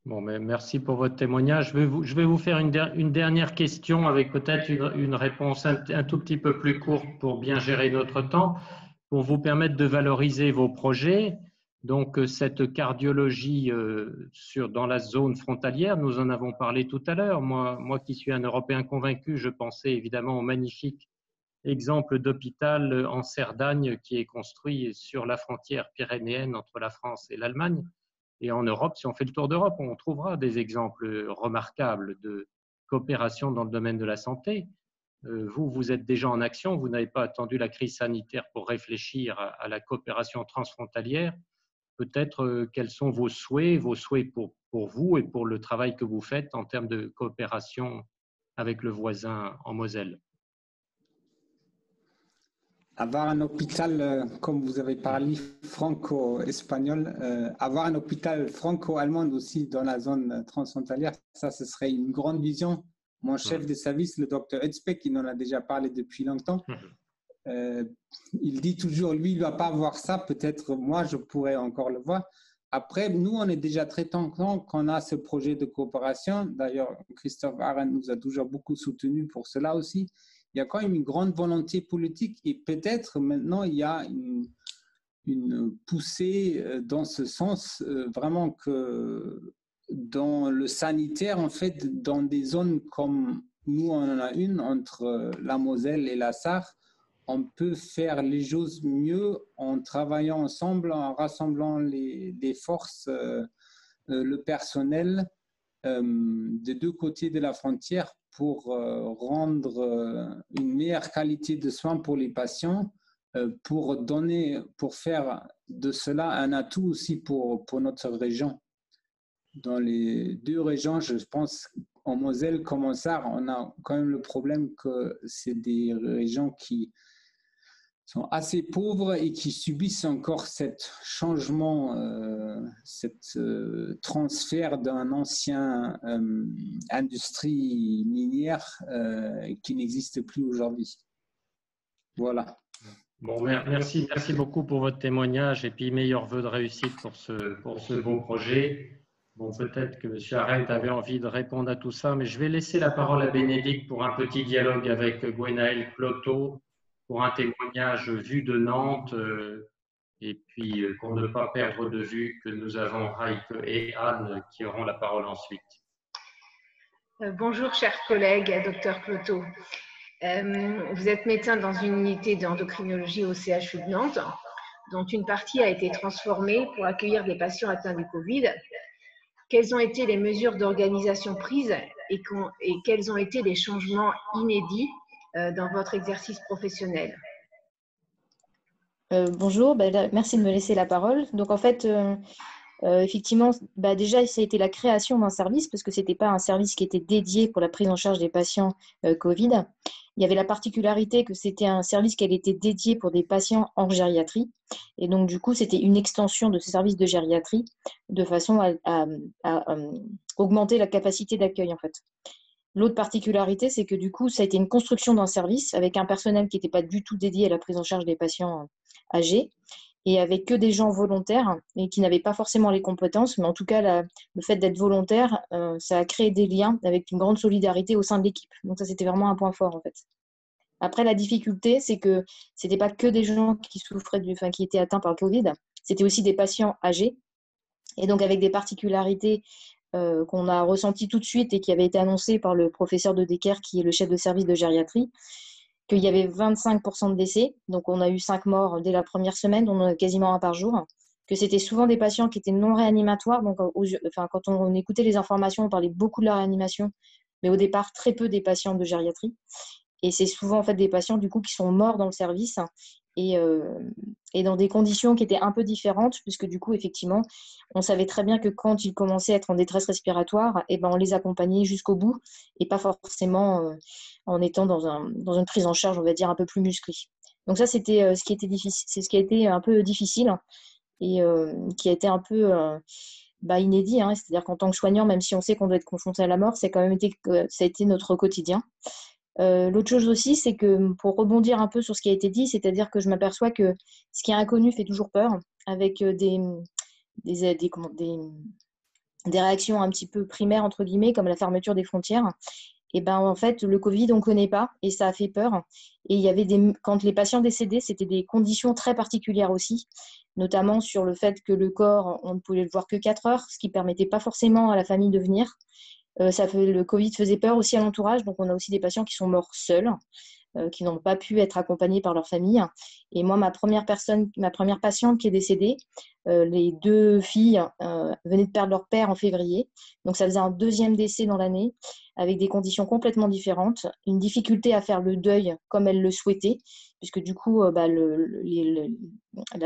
Speaker 1: Bon, mais merci pour votre témoignage. Je vais vous faire une dernière question avec peut-être une réponse un tout petit peu plus courte pour bien gérer notre temps, pour vous permettre de valoriser vos projets. Donc, cette cardiologie dans la zone frontalière, nous en avons parlé tout à l'heure. Moi qui suis un Européen convaincu, je pensais évidemment au magnifique exemple d'hôpital en Cerdagne qui est construit sur la frontière pyrénéenne entre la France et l'Allemagne. Et en Europe, si on fait le tour d'Europe, on trouvera des exemples remarquables de coopération dans le domaine de la santé. Vous êtes déjà en action, vous n'avez pas attendu la crise sanitaire pour réfléchir à la coopération transfrontalière. Peut-être quels sont vos souhaits pour vous et pour le travail que vous faites en termes de coopération avec le voisin en Moselle?
Speaker 4: Avoir un hôpital, comme vous avez parlé, franco-espagnol, avoir un hôpital franco-allemand aussi dans la zone transfrontalière, ça, ce serait une grande vision. Mon chef de service, le docteur Etzbeck, il en a déjà parlé depuis longtemps. Il dit toujours, lui, il ne va pas voir ça. Peut-être moi, je pourrais encore le voir. Après, nous, on est déjà très contents qu'on a ce projet de coopération. D'ailleurs, Christophe Arendt nous a toujours beaucoup soutenus pour cela aussi. Il y a quand même une grande volonté politique et peut-être maintenant il y a une poussée dans ce sens, vraiment que dans le sanitaire, en fait, dans des zones comme nous on en a une entre la Moselle et la Sarre, on peut faire les choses mieux en travaillant ensemble, en rassemblant les forces, le personnel des deux côtés de la frontière pour rendre une meilleure qualité de soins pour les patients, pour faire de cela un atout aussi pour notre région. Dans les deux régions, je pense, en Moselle comme en Sarre, on a quand même le problème que c'est des régions qui sont assez pauvres et qui subissent encore cet changement, transfert d'un ancien industrie minière qui n'existe plus aujourd'hui. Voilà.
Speaker 1: Bon, merci beaucoup pour votre témoignage et puis meilleurs vœux de réussite pour ce beau projet. Bon, peut-être que M. Arendt avait envie de répondre à tout ça, mais je vais laisser la parole à Bénédicte pour un petit dialogue avec Gwenaëlle Cloteau, pour un témoignage vu de Nantes, et puis pour ne pas perdre de vue que nous avons Heike et Anne qui auront la parole ensuite.
Speaker 2: Bonjour, chers collègues, docteur Cloteau. Vous êtes médecin dans une unité d'endocrinologie au CHU de Nantes, dont une partie a été transformée pour accueillir des patients atteints du Covid. Quelles ont été les mesures d'organisation prises et quels ont été les changements inédits dans votre exercice professionnel?
Speaker 7: Bonjour, merci de me laisser la parole. Donc en fait, effectivement, déjà, ça a été la création d'un service, parce que ce n'était pas un service qui était dédié pour la prise en charge des patients Covid. Il y avait la particularité que c'était un service qui était dédié pour des patients en gériatrie. Et donc, du coup, c'était une extension de ce service de gériatrie de façon à augmenter la capacité d'accueil, en fait. L'autre particularité, c'est que du coup, ça a été une construction d'un service avec un personnel qui n'était pas du tout dédié à la prise en charge des patients âgés et avec que des gens volontaires et qui n'avaient pas forcément les compétences. Mais en tout cas, le fait d'être volontaire, ça a créé des liens avec une grande solidarité au sein de l'équipe. Donc ça, c'était vraiment un point fort, en fait. Après, la difficulté, c'est que ce n'était pas que des gens qui souffraient qui étaient atteints par le Covid, c'était aussi des patients âgés. Et donc, avec des particularités qu'on a ressenties tout de suite et qui avaient été annoncées par le professeur de Decker, qui est le chef de service de gériatrie, qu'il y avait 25% de décès. Donc, on a eu 5 morts dès la première semaine, on en a quasiment un par jour. Que c'était souvent des patients qui étaient non réanimatoires. Donc, quand on écoutait les informations, on parlait beaucoup de la réanimation, mais au départ, très peu des patients de gériatrie. Et c'est souvent en fait des patients du coup qui sont morts dans le service et dans des conditions qui étaient un peu différentes, puisque du coup, effectivement, on savait très bien que quand ils commençaient à être en détresse respiratoire, on les accompagnait jusqu'au bout et pas forcément en étant dans une prise en charge, on va dire, un peu plus musclée. Donc ça, c'était ce qui était difficile, c'est ce qui a été un peu difficile et qui a été un peu inédit. C'est-à-dire qu'en tant que soignant, même si on sait qu'on doit être confronté à la mort, ça a été notre quotidien. L'autre chose aussi, c'est que pour rebondir un peu sur ce qui a été dit, c'est-à-dire que je m'aperçois que ce qui est inconnu fait toujours peur, avec des réactions un petit peu primaires, entre guillemets, comme la fermeture des frontières. Et en fait, le Covid, on ne connaît pas et ça a fait peur. Et il y avait quand les patients décédaient, c'était des conditions très particulières aussi, notamment sur le fait que le corps, on ne pouvait le voir que 4 heures, ce qui ne permettait pas forcément à la famille de venir. Le Covid faisait peur aussi à l'entourage, donc on a aussi des patients qui sont morts seuls, qui n'ont pas pu être accompagnés par leur famille. Et moi, ma première patiente qui est décédée, les 2 filles venaient de perdre leur père en février, donc ça faisait un 2e décès dans l'année, avec des conditions complètement différentes, une difficulté à faire le deuil comme elles le souhaitaient, puisque du coup, la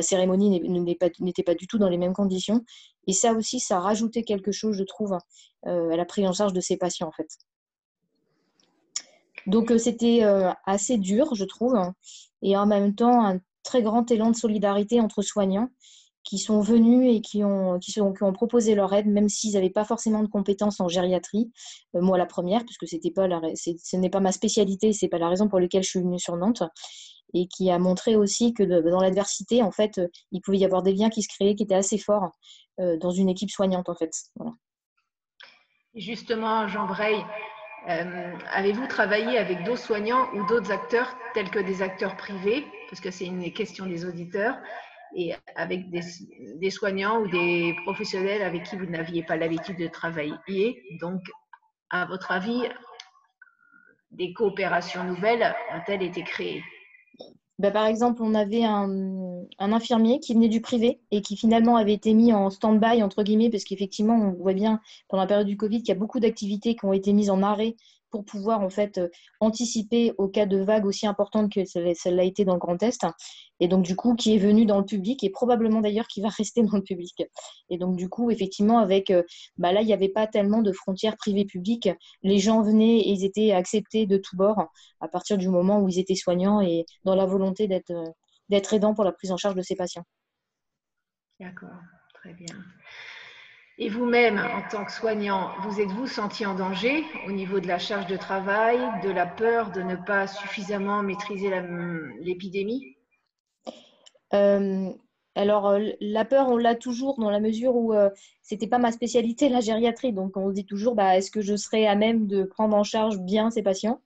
Speaker 7: cérémonie n'était pas du tout dans les mêmes conditions. Et ça aussi, ça a rajouté quelque chose, je trouve, à la prise en charge de ces patients, en fait. Donc, c'était assez dur, je trouve, et en même temps, un très grand élan de solidarité entre soignants qui sont venus et qui ont proposé leur aide, même s'ils n'avaient pas forcément de compétences en gériatrie. Moi, la première, puisque ce n'est pas ma spécialité, ce n'est pas la raison pour laquelle je suis venue sur Nantes, et qui a montré aussi que dans l'adversité, en fait, il pouvait y avoir des liens qui se créaient, qui étaient assez forts dans une équipe soignante, en fait. Voilà.
Speaker 2: Justement, Jean Breil, avez-vous travaillé avec d'autres soignants ou d'autres acteurs, tels que des acteurs privés, parce que c'est une question des auditeurs, et avec des soignants ou des professionnels avec qui vous n'aviez pas l'habitude de travailler? Donc, à votre avis, des coopérations nouvelles ont-elles été créées?
Speaker 7: Par exemple, on avait un infirmier qui venait du privé et qui finalement avait été mis en stand-by, entre guillemets, parce qu'effectivement, on voit bien pendant la période du Covid qu'il y a beaucoup d'activités qui ont été mises en arrêt pour pouvoir en fait anticiper au cas de vague aussi importante que celle a été dans le Grand Est. Et donc du coup, qui est venu dans le public et probablement d'ailleurs qui va rester dans le public. Et donc du coup, effectivement, avec là, il n'y avait pas tellement de frontières privées-publiques. Les gens venaient et ils étaient acceptés de tous bords à partir du moment où ils étaient soignants et dans la volonté d'être aidants pour la prise en charge de ces patients.
Speaker 2: D'accord, très bien. Et vous-même, en tant que soignant, vous êtes-vous senti en danger au niveau de la charge de travail, de la peur de ne pas suffisamment maîtriser l'épidémie?
Speaker 7: Alors, la peur, on l'a toujours dans la mesure où c'était pas ma spécialité, la gériatrie. Donc, on se dit toujours, est-ce que je serai à même de prendre en charge bien ces patients?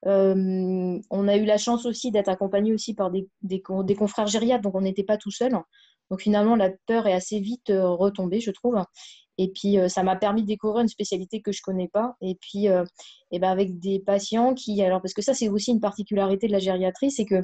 Speaker 7: On a eu la chance aussi d'être accompagné aussi par des confrères gériatres, donc on n'était pas tout seul. Donc finalement, la peur est assez vite retombée, je trouve. Et puis, ça m'a permis de découvrir une spécialité que je ne connais pas. Et puis, avec des patients qui… Alors, parce que ça, c'est aussi une particularité de la gériatrie, c'est que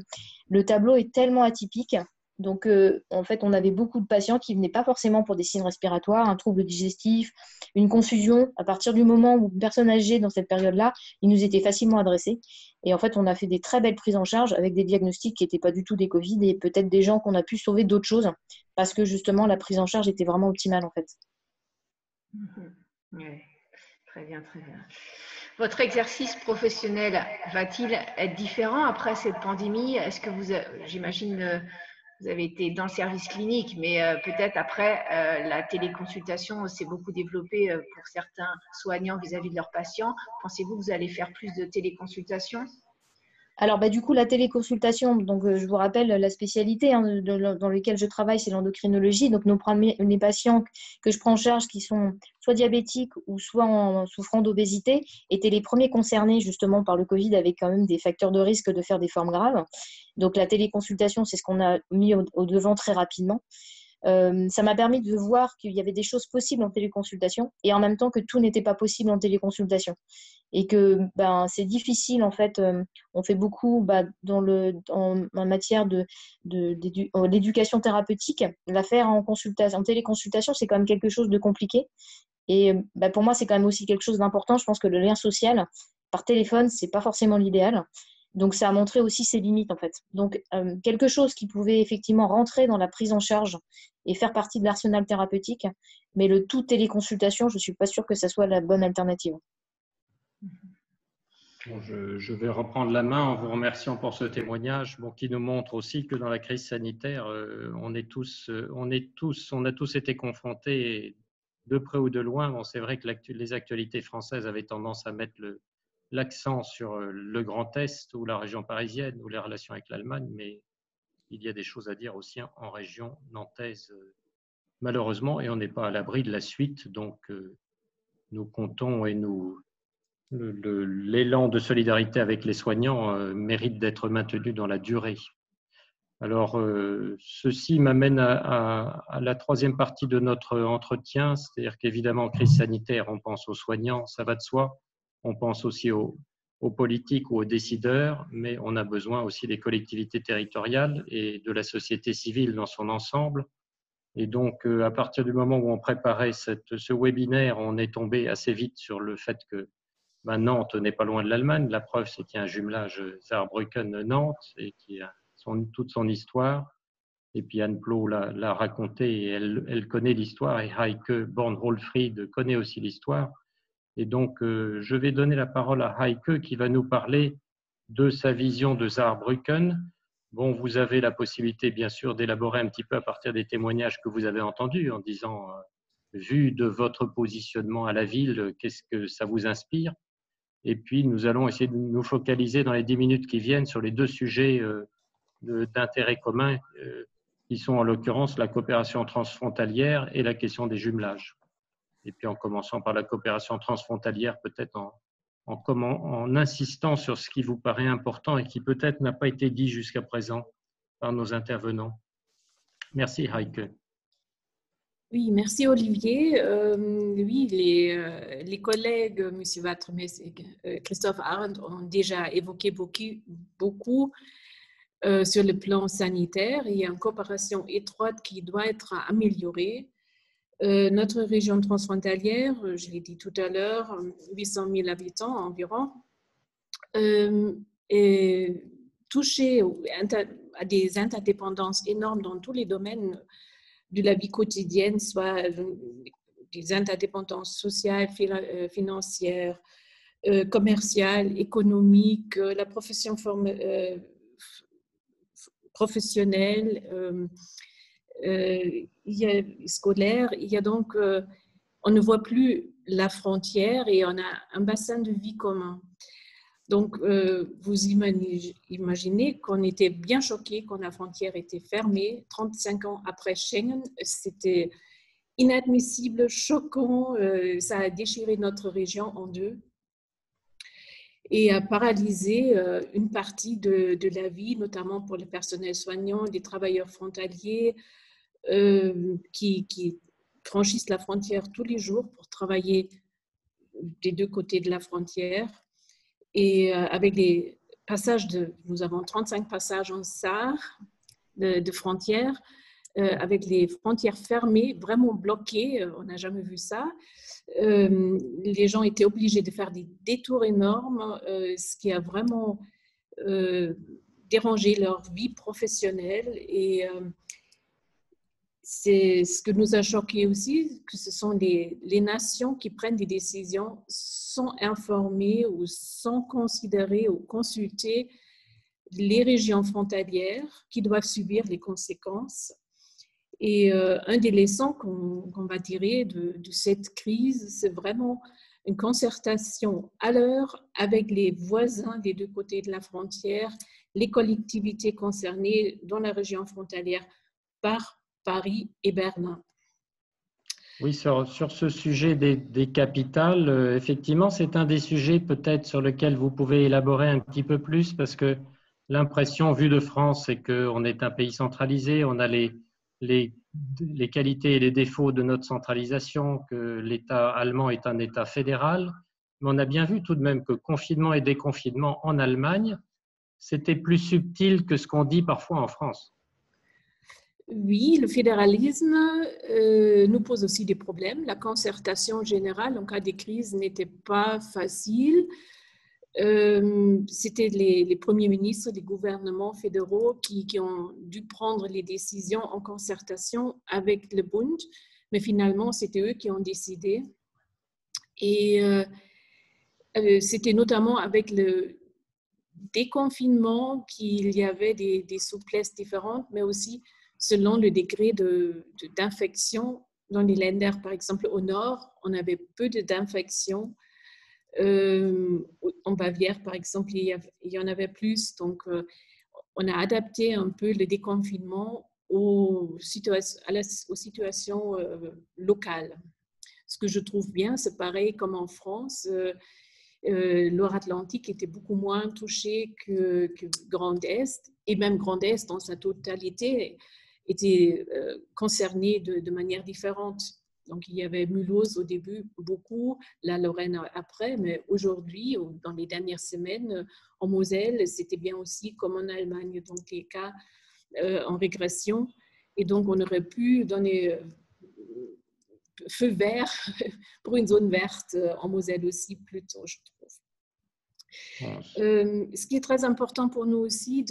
Speaker 7: le tableau est tellement atypique. Donc, en fait, on avait beaucoup de patients qui ne venaient pas forcément pour des signes respiratoires, un trouble digestif, une confusion. À partir du moment où une personne âgée, dans cette période-là, ils nous étaient facilement adressés. Et en fait, on a fait des très belles prises en charge avec des diagnostics qui n'étaient pas du tout des Covid et peut-être des gens qu'on a pu sauver d'autres choses parce que justement, la prise en charge était vraiment optimale, en fait.
Speaker 2: Oui, très bien, très bien. Votre exercice professionnel va-t-il être différent après cette pandémie? Est-ce que j'imagine, vous avez été dans le service clinique, mais peut-être après, la téléconsultation s'est beaucoup développée pour certains soignants vis-à-vis de leurs patients. Pensez-vous que vous allez faire plus de téléconsultation?
Speaker 7: Alors, du coup, la téléconsultation, donc je vous rappelle la spécialité dans laquelle je travaille, c'est l'endocrinologie. Donc, les patients que je prends en charge qui sont soit diabétiques ou soit souffrant d'obésité étaient les premiers concernés justement par le Covid avec quand même des facteurs de risque de faire des formes graves. Donc, la téléconsultation, c'est ce qu'on a mis au devant très rapidement. Ça m'a permis de voir qu'il y avait des choses possibles en téléconsultation et en même temps que tout n'était pas possible en téléconsultation. Et que c'est difficile, en fait, on fait beaucoup en matière de l'éducation thérapeutique. La faire en téléconsultation, c'est quand même quelque chose de compliqué. Et pour moi, c'est quand même aussi quelque chose d'important. Je pense que le lien social par téléphone, c'est pas forcément l'idéal. Donc, ça a montré aussi ses limites, en fait. Donc, quelque chose qui pouvait effectivement rentrer dans la prise en charge et faire partie de l'arsenal thérapeutique, mais le tout téléconsultation, je ne suis pas sûre que ça soit la bonne alternative.
Speaker 1: Bon, je vais reprendre la main en vous remerciant pour ce témoignage qui nous montre aussi que dans la crise sanitaire, on a tous été confrontés de près ou de loin. Bon, c'est vrai que les actualités françaises avaient tendance à mettre l'accent sur le Grand Est ou la région parisienne ou les relations avec l'Allemagne, mais il y a des choses à dire aussi en région nantaise, malheureusement, et on n'est pas à l'abri de la suite. Donc, nous comptons et l'élan de solidarité avec les soignants mérite d'être maintenu dans la durée. Alors, ceci m'amène à la troisième partie de notre entretien, c'est-à-dire qu'évidemment, en crise sanitaire, on pense aux soignants, ça va de soi. On pense aussi aux politiques ou aux décideurs, mais on a besoin aussi des collectivités territoriales et de la société civile dans son ensemble. Et donc, à partir du moment où on préparait ce webinaire, on est tombé assez vite sur le fait que Nantes n'est pas loin de l'Allemagne. La preuve, c'est qu'il y a un jumelage Saarbrücken-Nantes et qui a toute son histoire. Et puis Anne Plot l'a raconté et elle connaît l'histoire. Et Heike Bornholfried connaît aussi l'histoire. Et donc, je vais donner la parole à Heike qui va nous parler de sa vision de Saarbrücken. Bon, vous avez la possibilité, bien sûr, d'élaborer un petit peu à partir des témoignages que vous avez entendus en disant, vu de votre positionnement à la ville, qu'est-ce que ça vous inspire? Et puis, nous allons essayer de nous focaliser dans les 10 minutes qui viennent sur les deux sujets d'intérêt commun qui sont en l'occurrence la coopération transfrontalière et la question des jumelages. Et puis, en commençant par la coopération transfrontalière, peut-être en insistant sur ce qui vous paraît important et qui peut-être n'a pas été dit jusqu'à présent par nos intervenants. Merci, Heike.
Speaker 6: Oui, merci Olivier. Oui, les collègues, M. Watermes et Christophe Arendt, ont déjà évoqué beaucoup sur le plan sanitaire. Il y a une coopération étroite qui doit être améliorée. Notre région transfrontalière, je l'ai dit tout à l'heure, 800 000 habitants environ, est touchée à des interdépendances énormes dans tous les domaines de la vie quotidienne, soit des interdépendances sociales, financières, commerciales, économiques, la profession professionnelle, il y a scolaire. Il y a donc, on ne voit plus la frontière et on a un bassin de vie commun. Donc, vous imaginez qu'on était bien choqués quand la frontière était fermée. 35 ans après Schengen, c'était inadmissible, choquant. Ça a déchiré notre région en deux et a paralysé une partie de la vie, notamment pour le personnel soignant, les travailleurs frontaliers qui franchissent la frontière tous les jours pour travailler des deux côtés de la frontière. Et avec les passages nous avons 35 passages en SAR de frontières, avec les frontières fermées, vraiment bloquées, on n'a jamais vu ça. Les gens étaient obligés de faire des détours énormes, ce qui a vraiment dérangé leur vie professionnelle. Et c'est ce que nous a choqué aussi, que ce sont les nations qui prennent des décisions sans informer ou sans considérer ou consulter les régions frontalières qui doivent subir les conséquences. Et un des leçons qu'on va tirer de cette crise, c'est vraiment une concertation à l'heure avec les voisins des deux côtés de la frontière, les collectivités concernées dans la région frontalière par Paris et Berlin.
Speaker 1: Oui, sur ce sujet des capitales, effectivement, c'est un des sujets peut-être sur lequel vous pouvez élaborer un petit peu plus, parce que l'impression vue de France, c'est qu'on est un pays centralisé, on a les qualités et les défauts de notre centralisation, que l'État allemand est un État fédéral, mais on a bien vu tout de même que confinement et déconfinement en Allemagne, c'était plus subtil que ce qu'on dit parfois en France.
Speaker 6: Oui, le fédéralisme nous pose aussi des problèmes. La concertation générale en cas de crise n'était pas facile. C'était les premiers ministres des gouvernements fédéraux qui ont dû prendre les décisions en concertation avec le Bund, mais finalement, c'était eux qui ont décidé. Et c'était notamment avec le déconfinement qu'il y avait des souplesses différentes, mais aussi selon le degré d'infection. Dans les Länder, par exemple, au nord, on avait peu d'infections. En Bavière, par exemple, il y en avait plus. Donc, on a adapté un peu le déconfinement aux situations locales. Ce que je trouve bien, c'est pareil comme en France. Loire-Atlantique était beaucoup moins touché que Grand Est, et même Grand Est dans sa totalité était concerné de manière différente. Donc, il y avait Mulhouse au début beaucoup, la Lorraine après, mais aujourd'hui, dans les dernières semaines, en Moselle, c'était bien aussi comme en Allemagne, donc les cas en régression. Et donc, on aurait pu donner feu vert pour une zone verte en Moselle aussi plutôt, je trouve. Ce qui est très important pour nous aussi,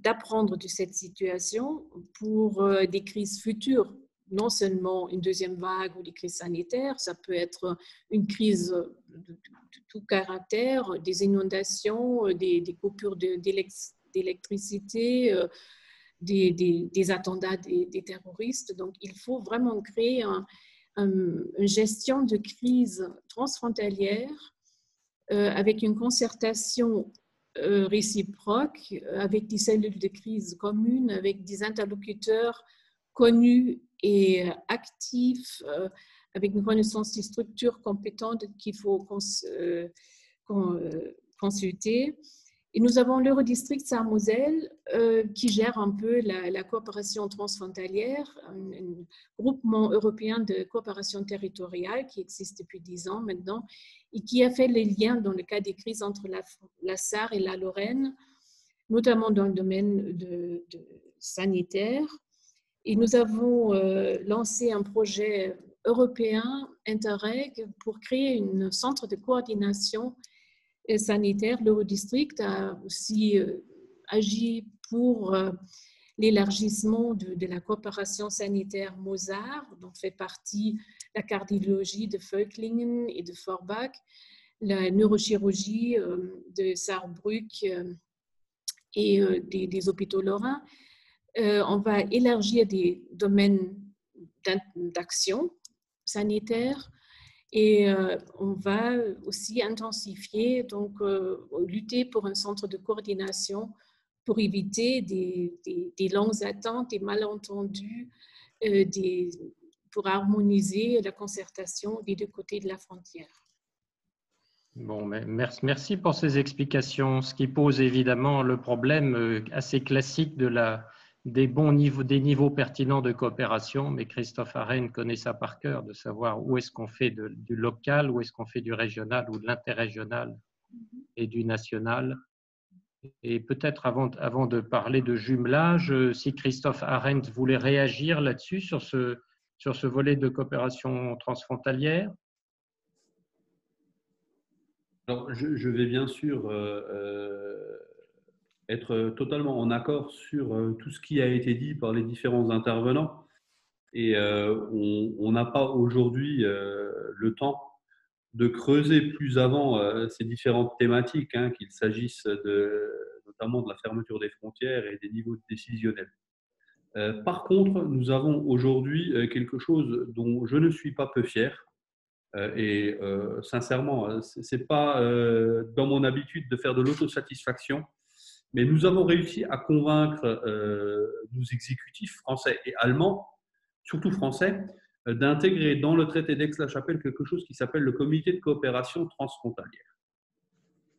Speaker 6: d'apprendre de cette situation pour des crises futures. Non seulement une deuxième vague ou des crises sanitaires, ça peut être une crise de tout caractère, des inondations, des coupures d'électricité, des attentats des terroristes. Donc, il faut vraiment créer une gestion de crise transfrontalière avec une concertation réciproque, avec des cellules de crise communes, avec des interlocuteurs connus et actifs, avec une connaissance des structures compétentes qu'il faut consulter. Et nous avons l'Eurodistrict Sarre-Moselle qui gère un peu la coopération transfrontalière, un groupement européen de coopération territoriale qui existe depuis 10 ans maintenant et qui a fait les liens dans le cas des crises entre la Sarre et la Lorraine, notamment dans le domaine sanitaire. Et nous avons lancé un projet européen, Interreg, pour créer un centre de coordination sanitaire. L'Eurodistrict a aussi agi pour l'élargissement de la coopération sanitaire Mosar, dont fait partie la cardiologie de Völklingen et de Forbach, la neurochirurgie de Saarbrück et des hôpitaux lorrains. On va élargir des domaines d'action sanitaire et on va aussi intensifier, donc lutter pour un centre de coordination pour éviter des longues attentes, des malentendus, pour harmoniser la concertation des deux côtés de la frontière.
Speaker 1: Bon, merci pour ces explications, ce qui pose évidemment le problème assez classique de des bons niveaux, des niveaux pertinents de coopération, mais Christophe Arène connaît ça par cœur, de savoir où est-ce qu'on fait du local, où est-ce qu'on fait du régional ou de l'interrégional et du national. Et peut-être avant de parler de jumelage, si Christophe Arendt voulait réagir là-dessus, sur ce volet de coopération transfrontalière.
Speaker 3: Alors, je vais bien sûr être totalement en accord sur tout ce qui a été dit par les différents intervenants. Et on n'a pas aujourd'hui le temps de creuser plus avant ces différentes thématiques, hein, qu'il s'agisse notamment de la fermeture des frontières et des niveaux décisionnels. Par contre, nous avons aujourd'hui quelque chose dont je ne suis pas peu fier. Et sincèrement, ce n'est pas dans mon habitude de faire de l'autosatisfaction, mais nous avons réussi à convaincre nos exécutifs français et allemands, surtout français, d'intégrer dans le traité d'Aix-la-Chapelle quelque chose qui s'appelle le comité de coopération transfrontalière.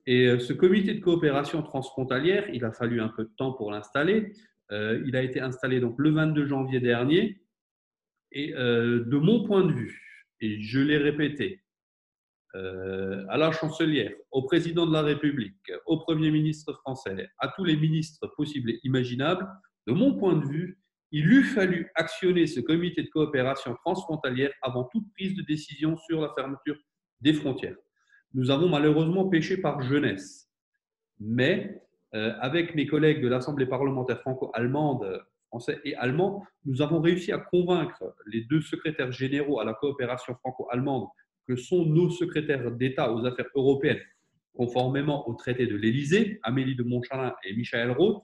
Speaker 3: Et ce comité de coopération transfrontalière, il a fallu un peu de temps pour l'installer. Il a été installé donc le 22 janvier dernier. Et de mon point de vue, et je l'ai répété, à la chancelière, au président de la République, au Premier ministre français, à tous les ministres possibles et imaginables, de mon point de vue, il eût fallu actionner ce comité de coopération transfrontalière avant toute prise de décision sur la fermeture des frontières. Nous avons malheureusement péché par jeunesse, mais avec mes collègues de l'Assemblée parlementaire franco-allemande, français et allemand, nous avons réussi à convaincre les deux secrétaires généraux à la coopération franco-allemande, que sont nos secrétaires d'État aux affaires européennes, conformément au traité de l'Élysée, Amélie de Montchalin et Michael Roth,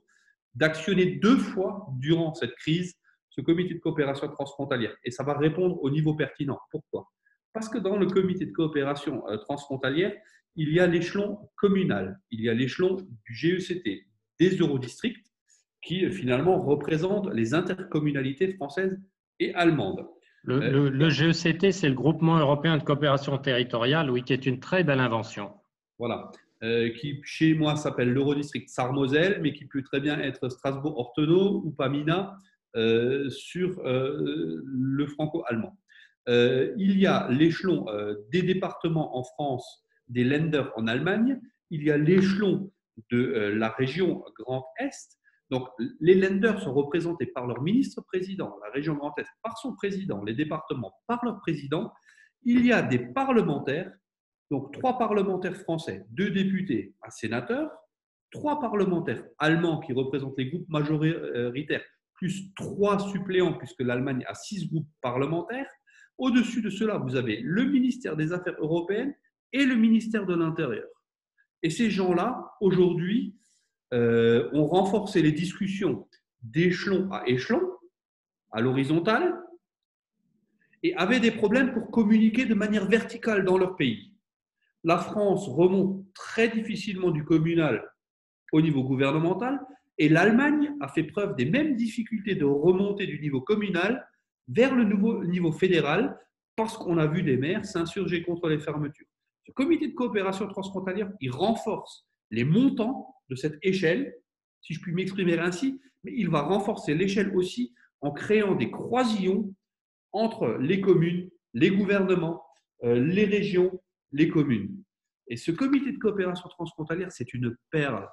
Speaker 3: d'actionner 2 fois durant cette crise ce comité de coopération transfrontalière. Et ça va répondre au niveau pertinent. Pourquoi ? Parce que dans le comité de coopération transfrontalière, il y a l'échelon communal, il y a l'échelon du GECT, des eurodistricts, qui finalement représentent les intercommunalités françaises et allemandes.
Speaker 1: Le GECT, c'est le Groupement européen de coopération territoriale, oui, qui est une très belle invention.
Speaker 3: Voilà, qui chez moi s'appelle l'Eurodistrict Sarre-Moselle, mais qui peut très bien être Strasbourg-Ortenau ou Pamina sur le franco-allemand. Il y a l'échelon des départements en France, des Länder en Allemagne, il y a l'échelon de la région Grand Est. Donc, les Länder sont représentés par leur ministre-président, la région Grand Est par son président, les départements par leur président. Il y a des parlementaires, donc 3 parlementaires français, 2 députés, un sénateur, 3 parlementaires allemands qui représentent les groupes majoritaires, plus 3 suppléants puisque l'Allemagne a 6 groupes parlementaires. Au-dessus de cela, vous avez le ministère des Affaires européennes et le ministère de l'Intérieur. Et ces gens-là, aujourd'hui, ont renforcé les discussions d'échelon à échelon, à l'horizontale, et avaient des problèmes pour communiquer de manière verticale dans leur pays. La France remonte très difficilement du communal au niveau gouvernemental, et l'Allemagne a fait preuve des mêmes difficultés de remonter du niveau communal vers le nouveau niveau fédéral, parce qu'on a vu des maires s'insurger contre les fermetures. Ce comité de coopération transfrontalière, il renforce les montants de cette échelle, si je puis m'exprimer ainsi, mais il va renforcer l'échelle aussi en créant des croisillons entre les communes, les gouvernements, les régions, les communes. Et ce comité de coopération transfrontalière, c'est une perle.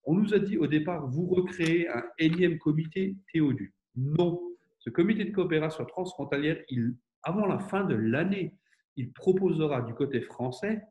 Speaker 3: On nous a dit au départ, vous recréez un énième comité Théodule. Non, ce comité de coopération transfrontalière, avant la fin de l'année, il proposera du côté français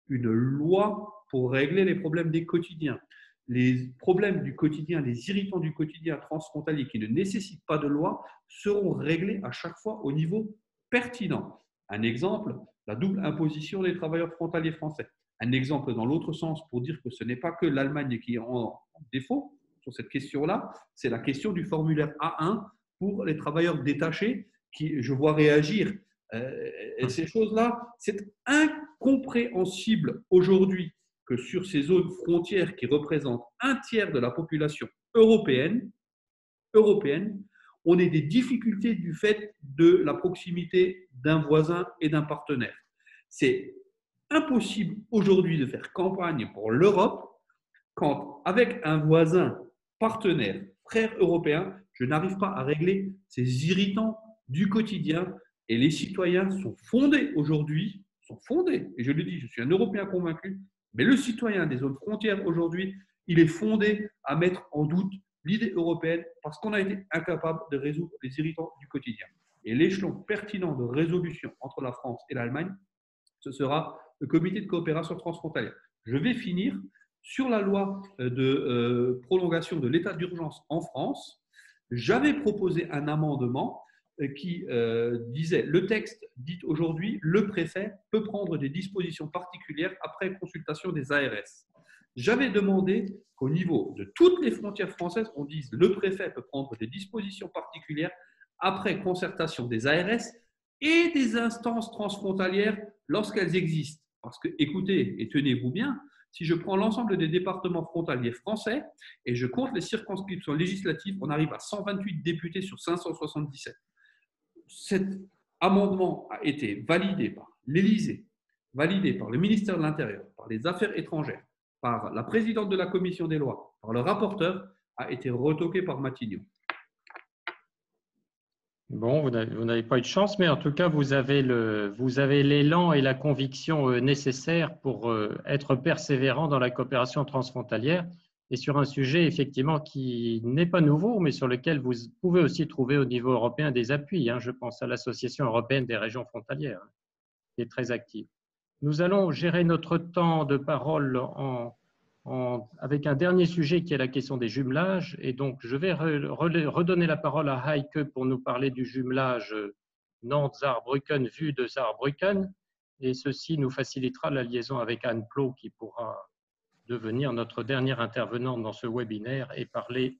Speaker 3: une loi pour régler les problèmes des quotidiens. Les problèmes du quotidien, les irritants du quotidien transfrontalier qui ne nécessitent pas de loi seront réglés à chaque fois au niveau pertinent. Un exemple, la double imposition des travailleurs frontaliers français. Un exemple dans l'autre sens pour dire que ce n'est pas que l'Allemagne qui est en défaut sur cette question-là, c'est la question du formulaire A1 pour les travailleurs détachés qui, je vois réagir. Et ces choses-là, c'est incompréhensible aujourd'hui que sur ces zones frontières qui représentent 1/3 de la population européenne, on ait des difficultés du fait de la proximité d'un voisin et d'un partenaire. C'est impossible aujourd'hui de faire campagne pour l'Europe quand, avec un voisin, partenaire, frère européen, Je n'arrive pas à régler ces irritants du quotidien et les citoyens sont fondés aujourd'hui, et je le dis, je suis un Européen convaincu, mais le citoyen des zones frontières aujourd'hui, il est fondé à mettre en doute l'idée européenne parce qu'on a été incapable de résoudre les irritants du quotidien. Et l'échelon pertinent de résolution entre la France et l'Allemagne, ce sera le comité de coopération transfrontalière. Je vais finir sur la loi de prolongation de l'état d'urgence en France. J'avais proposé un amendement qui disait, le texte dit aujourd'hui, le préfet peut prendre des dispositions particulières après consultation des ARS. J'avais demandé qu'au niveau de toutes les frontières françaises, on dise le préfet peut prendre des dispositions particulières après concertation des ARS et des instances transfrontalières lorsqu'elles existent. Parce que, écoutez, et tenez-vous bien, si je prends l'ensemble des départements frontaliers français et je compte les circonscriptions législatives, on arrive à 128 députés sur 577. Cet amendement a été validé par l'Élysée, validé par le ministère de l'Intérieur, par les Affaires étrangères, par la présidente de la commission des lois, par le rapporteur, a été retoqué par Matignon.
Speaker 1: Bon, vous n'avez pas eu de chance, mais en tout cas, vous avez l'élan et la conviction nécessaires pour être persévérant dans la coopération transfrontalière et sur un sujet effectivement qui n'est pas nouveau, mais sur lequel vous pouvez aussi trouver au niveau européen des appuis. Je pense à l'Association européenne des régions frontalières, qui est très active. Nous allons gérer notre temps de parole avec un dernier sujet qui est la question des jumelages. Et donc, je vais redonner la parole à Heike pour nous parler du jumelage Nantes-Saarbrücken vu de Saarbrücken. Et ceci nous facilitera la liaison avec Anne Plot qui pourra devenir notre dernière intervenante dans ce webinaire et parler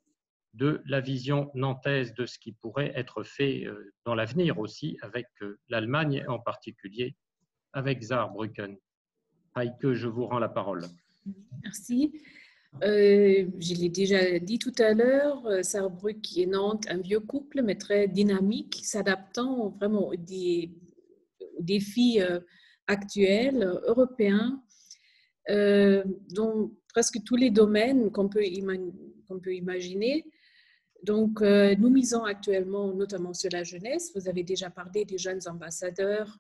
Speaker 1: de la vision nantaise de ce qui pourrait être fait dans l'avenir aussi avec l'Allemagne, en particulier avec Saarbrücken. Heike, je vous rends la parole.
Speaker 6: Merci. Je l'ai déjà dit tout à l'heure, Saarbrücken et Nantes, un vieux couple, mais très dynamique, s'adaptant vraiment aux défis actuels, européens, dans presque tous les domaines qu'on peut imaginer. Donc, nous misons actuellement notamment sur la jeunesse. Vous avez déjà parlé des jeunes ambassadeurs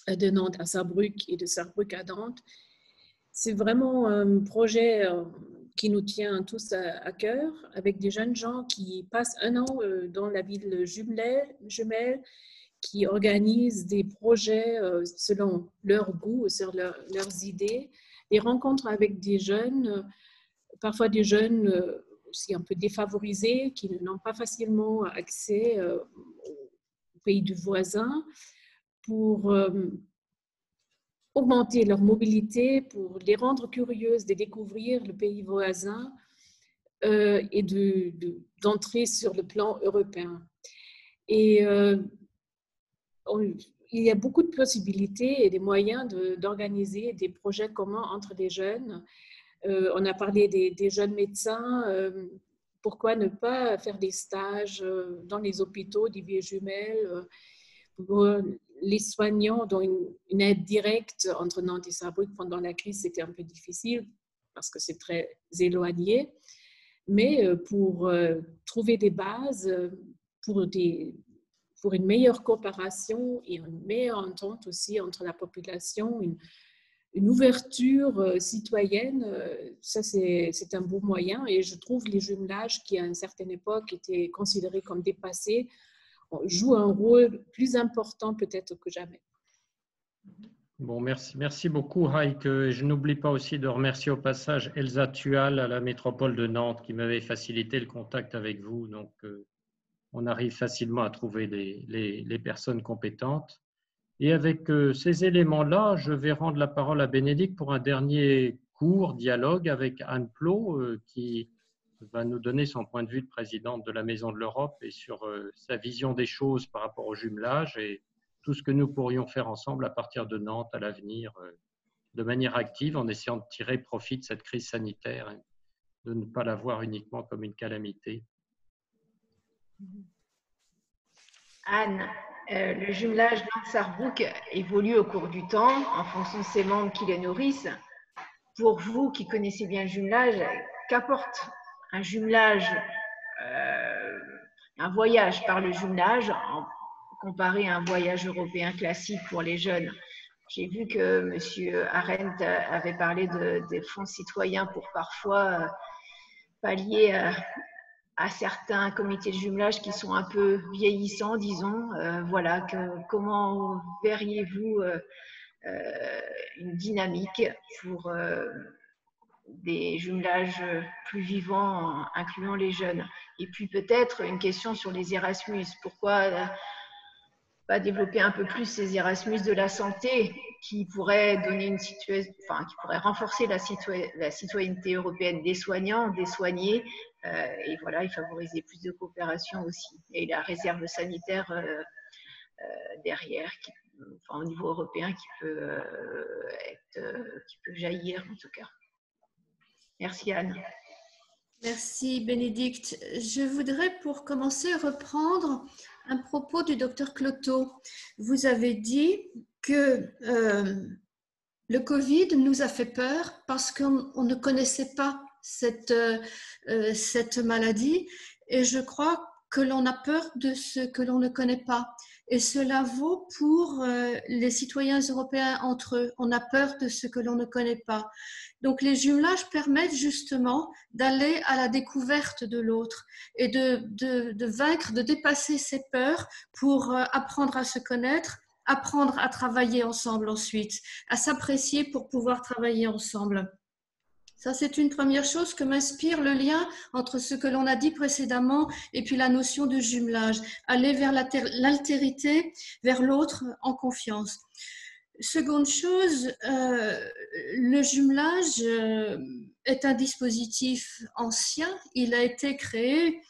Speaker 6: de Nantes à Saarbrücken et de Saarbrücken à Nantes. C'est vraiment un projet qui nous tient tous à cœur, avec des jeunes gens qui passent un an dans la ville jumelle, qui organisent des projets selon leur goût, selon leurs idées, des rencontres avec des jeunes, parfois des jeunes aussi un peu défavorisés, qui n'ont pas facilement accès au pays du voisin, pour augmenter leur mobilité, pour les rendre curieuses de découvrir le pays voisin et d'entrer sur le plan européen. Et il y a beaucoup de possibilités et des moyens d'organiser des projets communs entre des jeunes. On a parlé des jeunes médecins. Pourquoi ne pas faire des stages dans les hôpitaux des villes jumelles pour les soignants, dont une aide directe entre Nantes et Saarbrücken pendant la crise, c'était un peu difficile parce que c'est très éloigné. Mais pour trouver des bases pour une meilleure coopération et une meilleure entente aussi entre la population, une ouverture citoyenne, ça c'est un beau moyen. Et je trouve les jumelages qui à une certaine époque étaient considérés comme dépassés joue un rôle plus important peut-être que jamais.
Speaker 1: Bon, merci beaucoup Heike. Je n'oublie pas aussi de remercier au passage Elsa Tual à la métropole de Nantes qui m'avait facilité le contact avec vous. Donc, on arrive facilement à trouver les personnes compétentes. Et avec ces éléments-là, je vais rendre la parole à Bénédicte pour un dernier court dialogue avec Anne Plot qui va nous donner son point de vue de présidente de la Maison de l'Europe et sur sa vision des choses par rapport au jumelage et tout ce que nous pourrions faire ensemble à partir de Nantes à l'avenir de manière active en essayant de tirer profit de cette crise sanitaire et de ne pas la voir uniquement comme une calamité.
Speaker 2: Anne, le jumelage Nantes-Saarbrücken évolue au cours du temps en fonction de ses membres qui les nourrissent. Pour vous qui connaissez bien le jumelage, qu'apporte un jumelage voyage par le jumelage, comparé à un voyage européen classique pour les jeunes. J'ai vu que M. Arendt avait parlé des fonds citoyens pour parfois pallier à certains comités de jumelage qui sont un peu vieillissants, disons. Voilà, comment verriez-vous une dynamique pour des jumelages plus vivants, incluant les jeunes? Et puis peut-être une question sur les Erasmus. Pourquoi pas développer un peu plus ces Erasmus de la santé qui pourraient donner une situation, enfin, qui pourraient renforcer la citoyenneté européenne des soignants, des soignés, et voilà, et favoriser plus de coopération aussi. Et la réserve sanitaire derrière, enfin, au niveau européen, qui peut jaillir en tout cas. Merci Anne.
Speaker 5: Merci Bénédicte. Je voudrais pour commencer reprendre un propos du docteur Cloteau. Vous avez dit que le Covid nous a fait peur parce qu'on ne connaissait pas cette maladie, et je crois que l'on a peur de ce que l'on ne connaît pas. Et cela vaut pour les citoyens européens entre eux. On a peur de ce que l'on ne connaît pas. Donc les jumelages permettent justement d'aller à la découverte de l'autre et de vaincre, de dépasser ses peurs pour apprendre à se connaître, apprendre à travailler ensemble ensuite, à s'apprécier pour pouvoir travailler ensemble. Ça, c'est une première chose que m'inspire le lien entre ce que l'on a dit précédemment et puis la notion de jumelage, aller vers l'altérité, vers l'autre en confiance. Seconde chose, le jumelage est un dispositif ancien. Il a été créé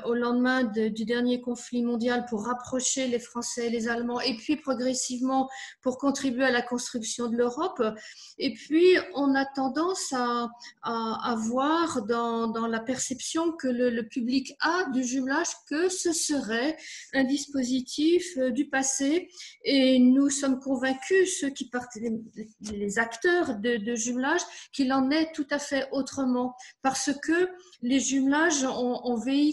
Speaker 5: au lendemain du dernier conflit mondial pour rapprocher les Français et les Allemands, et puis progressivement pour contribuer à la construction de l'Europe. Et puis on a tendance à voir dans la perception que le public a du jumelage que ce serait un dispositif du passé, et nous sommes convaincus, ceux qui partent, les acteurs de jumelage, qu'il en est tout à fait autrement, parce que les jumelages ont véhiculé,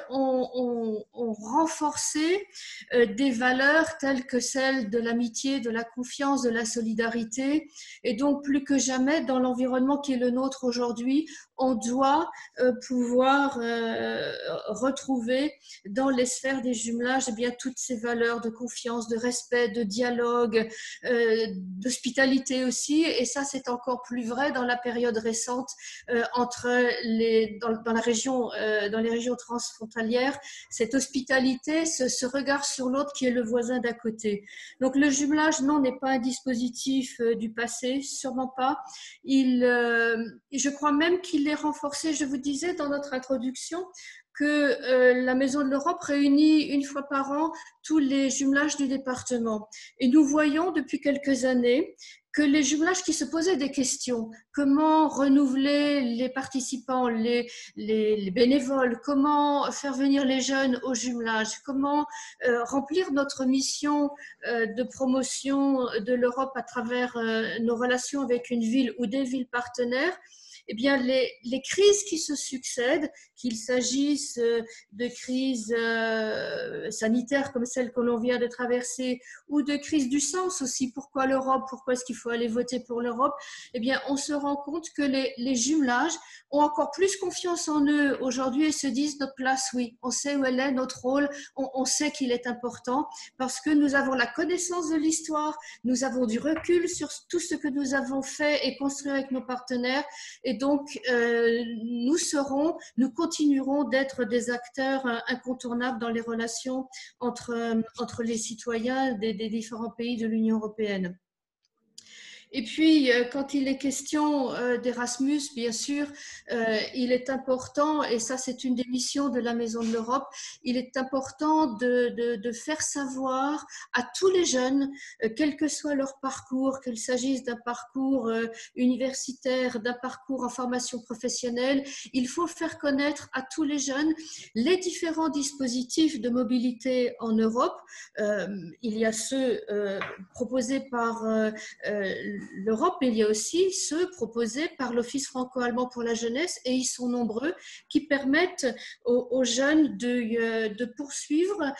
Speaker 5: ont renforcé des valeurs telles que celles de l'amitié, de la confiance, de la solidarité. Et donc, plus que jamais, dans l'environnement qui est le nôtre aujourd'hui, on doit pouvoir retrouver dans les sphères des jumelages, eh bien, toutes ces valeurs de confiance, de respect, de dialogue, d'hospitalité aussi. Et ça, c'est encore plus vrai dans la période récente dans les régions transfrontalières, cette hospitalité, ce regard sur l'autre qui est le voisin d'à côté. Donc le jumelage, non, n'est pas un dispositif du passé, sûrement pas. Je crois même qu'il est renforcé. Je vous disais dans notre introduction que la Maison de l'Europe réunit une fois par an tous les jumelages du département. Et nous voyons depuis quelques années que les jumelages qui se posaient des questions, comment renouveler les participants, les bénévoles, comment faire venir les jeunes au jumelage, comment remplir notre mission de promotion de l'Europe à travers nos relations avec une ville ou des villes partenaires, eh bien, les crises qui se succèdent, qu'il s'agisse de crises sanitaires comme celle que l'on vient de traverser, ou de crises du sens aussi, pourquoi l'Europe, pourquoi est-ce qu'il faut aller voter pour l'Europe, eh bien, on se rend compte que les jumelages ont encore plus confiance en eux aujourd'hui et se disent notre place, oui, on sait où elle est, notre rôle, on sait qu'il est important parce que nous avons la connaissance de l'histoire, nous avons du recul sur tout ce que nous avons fait et construit avec nos partenaires. Et donc, nous continuerons d'être des acteurs incontournables dans les relations entre les citoyens des différents pays de l'Union européenne. Et puis, quand il est question d'Erasmus, bien sûr, il est important, et ça c'est une des missions de la Maison de l'Europe, il est important de faire savoir à tous les jeunes, quel que soit leur parcours, qu'il s'agisse d'un parcours universitaire, d'un parcours en formation professionnelle, il faut faire connaître à tous les jeunes les différents dispositifs de mobilité en Europe. Il y a ceux proposés par l'Europe, il y a aussi ceux proposés par l'Office franco-allemand pour la jeunesse, et ils sont nombreux, qui permettent aux jeunes de poursuivre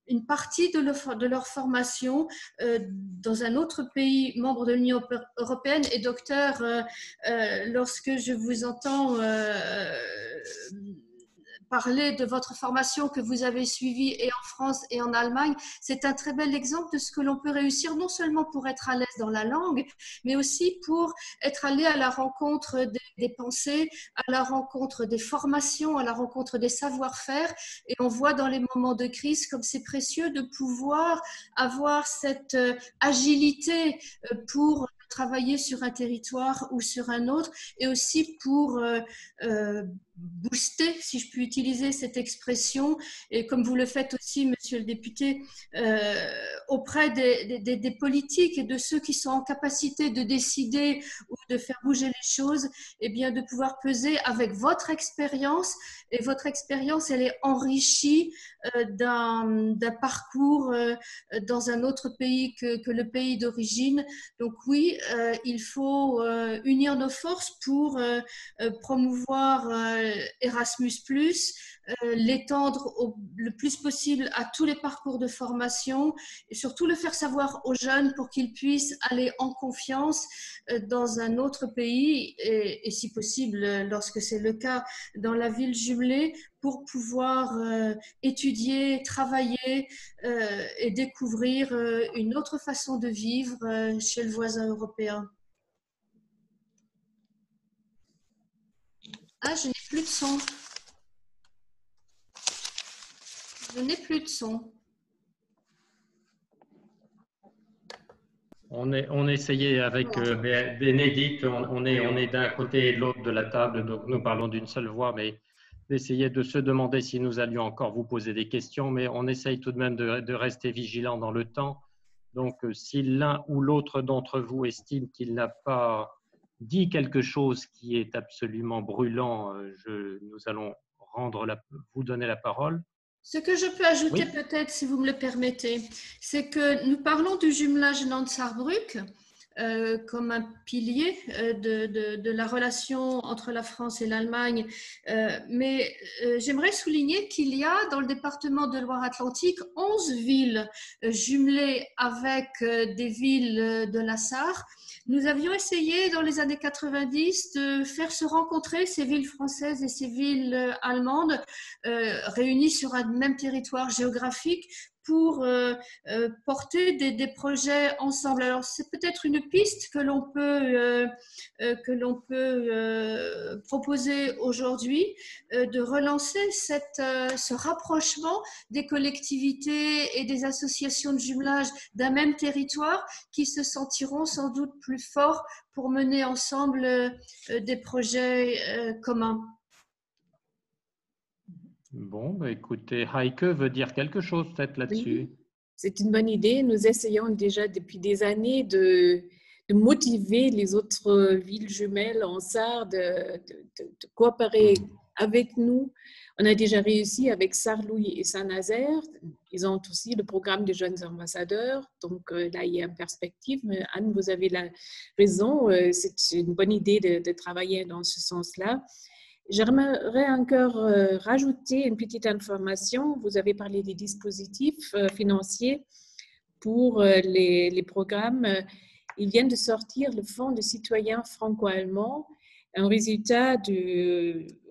Speaker 5: une partie de leur formation dans un autre pays membre de l'Union européenne. Et docteur, lorsque je vous entends parler de votre formation que vous avez suivie et en France et en Allemagne, c'est un très bel exemple de ce que l'on peut réussir, non seulement pour être à l'aise dans la langue, mais aussi pour être allé à la rencontre des pensées, à la rencontre des formations, à la rencontre des savoir-faire. Et on voit dans les moments de crise comme c'est précieux de pouvoir avoir cette agilité pour travailler sur un territoire ou sur un autre, et aussi pour booster, si je puis utiliser cette expression, et comme vous le faites aussi, monsieur le député, auprès des politiques et de ceux qui sont en capacité de décider ou de faire bouger les choses, et bien de pouvoir peser avec votre expérience. Et votre expérience, elle est enrichie d'un parcours dans un autre pays que le pays d'origine. Donc oui, il faut unir nos forces pour promouvoir Erasmus+, l'étendre le plus possible à tous les parcours de formation, et surtout le faire savoir aux jeunes pour qu'ils puissent aller en confiance dans un autre pays, et si possible, lorsque c'est le cas, dans la ville jumelée, pour pouvoir étudier, travailler et découvrir une autre façon de vivre chez le voisin européen. Ah, je n'ai plus de son. Je n'ai plus de son.
Speaker 1: On essayait avec Bénédicte, on est d'un côté et de l'autre de la table, donc nous parlons d'une seule voix, mais d'essayer de se demander si nous allions encore vous poser des questions, mais on essaye tout de même de rester vigilant dans le temps. Donc, si l'un ou l'autre d'entre vous estime qu'il n'a pas dit quelque chose qui est absolument brûlant, nous allons vous donner la parole.
Speaker 5: Ce que je peux ajouter peut-être, si vous me le permettez, c'est que nous parlons du jumelage Nantes-Saarbrück comme un pilier de la relation entre la France et l'Allemagne. Mais j'aimerais souligner qu'il y a dans le département de Loire-Atlantique 11 villes jumelées avec des villes de la Sarre. Nous avions essayé dans les années 90 de faire se rencontrer ces villes françaises et ces villes allemandes réunies sur un même territoire géographique pour porter des projets ensemble. Alors, c'est peut-être une piste que l'on peut proposer aujourd'hui, de relancer ce rapprochement des collectivités et des associations de jumelage d'un même territoire qui se sentiront sans doute plus forts pour mener ensemble des projets communs.
Speaker 1: Bon, bah écoutez, Heike veut dire quelque chose peut-être là-dessus.
Speaker 6: Oui, c'est une bonne idée. Nous essayons déjà depuis des années de motiver les autres villes jumelles en Sarre de coopérer avec nous. On a déjà réussi avec Sarre-Louis et Saint-Nazaire. Ils ont aussi le programme des jeunes ambassadeurs. Donc là, il y a une perspective. Mais Anne, vous avez la raison. C'est une bonne idée de travailler dans ce sens-là. J'aimerais encore rajouter une petite information. Vous avez parlé des dispositifs financiers pour les programmes. Ils viennent de sortir le Fonds de citoyens franco-allemands, un résultat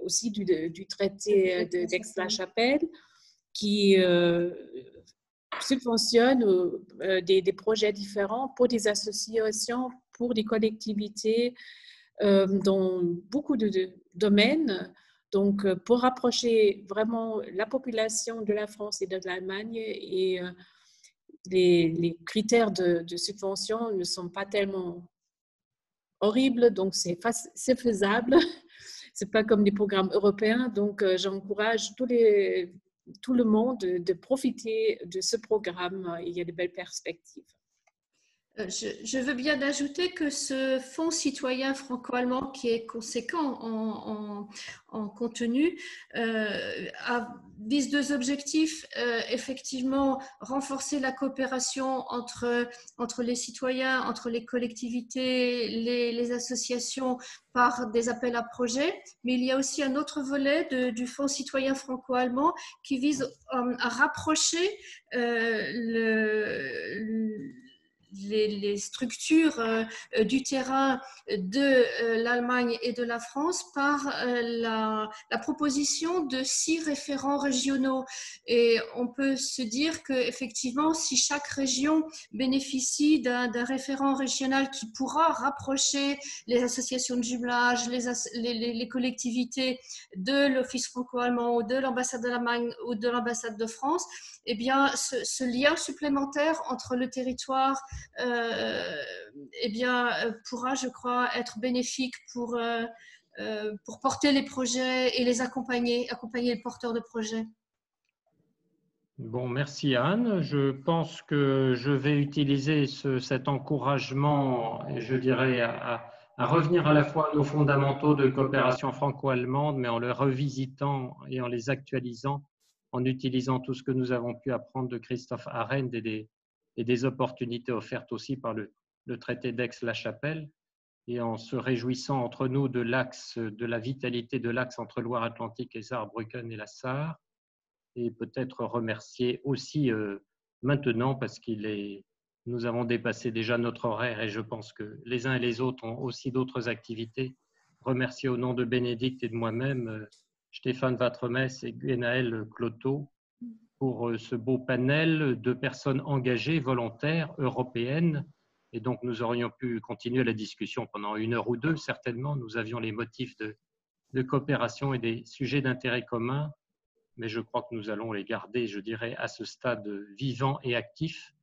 Speaker 6: aussi du traité d'Aix-la-Chapelle qui subventionne des projets différents pour des associations, pour des collectivités, dans beaucoup de domaines. Donc, pour rapprocher vraiment la population de la France et de l'Allemagne, et les critères de subvention ne sont pas tellement horribles, donc c'est faisable. Ce n'est pas comme les programmes européens, donc j'encourage tout le monde de profiter de ce programme. Il y a de belles perspectives.
Speaker 5: Je veux bien ajouter que ce fonds citoyen franco-allemand, qui est conséquent en contenu, vise deux objectifs. Effectivement, renforcer la coopération entre les citoyens, entre les collectivités, les associations par des appels à projets. Mais il y a aussi un autre volet du fonds citoyen franco-allemand qui vise à rapprocher les structures du terrain de l'Allemagne et de la France par la proposition de 6 référents régionaux. Et on peut se dire qu'effectivement, si chaque région bénéficie d'un référent régional qui pourra rapprocher les associations de jumelage, les collectivités de l'Office franco-allemand ou de l'ambassade de l'Allemagne ou de l'ambassade de France, eh bien, ce lien supplémentaire entre le territoire eh bien, pourra, je crois, être bénéfique pour porter les projets et les accompagner les porteurs de projets.
Speaker 1: Bon, merci Anne. Je pense que je vais utiliser cet encouragement, je dirais, à revenir à la fois à nos fondamentaux de coopération franco-allemande, mais en les revisitant et en les actualisant, en utilisant tout ce que nous avons pu apprendre de Christophe Arend et des opportunités offertes aussi par le traité d'Aix-la-Chapelle, et en se réjouissant entre nous de la vitalité de l'axe entre Loire-Atlantique et Saarbrücken et la Sarre, et peut-être remercier aussi maintenant, parce nous avons dépassé déjà notre horaire et je pense que les uns et les autres ont aussi d'autres activités, remercier au nom de Bénédicte et de moi-même Stéphane Watremesse et Gwenaëlle Cloteau pour ce beau panel de personnes engagées, volontaires, européennes. Et donc, nous aurions pu continuer la discussion pendant 1 heure ou 2, certainement. Nous avions les motifs de coopération et des sujets d'intérêt commun, mais je crois que nous allons les garder, je dirais, à ce stade vivant et actif,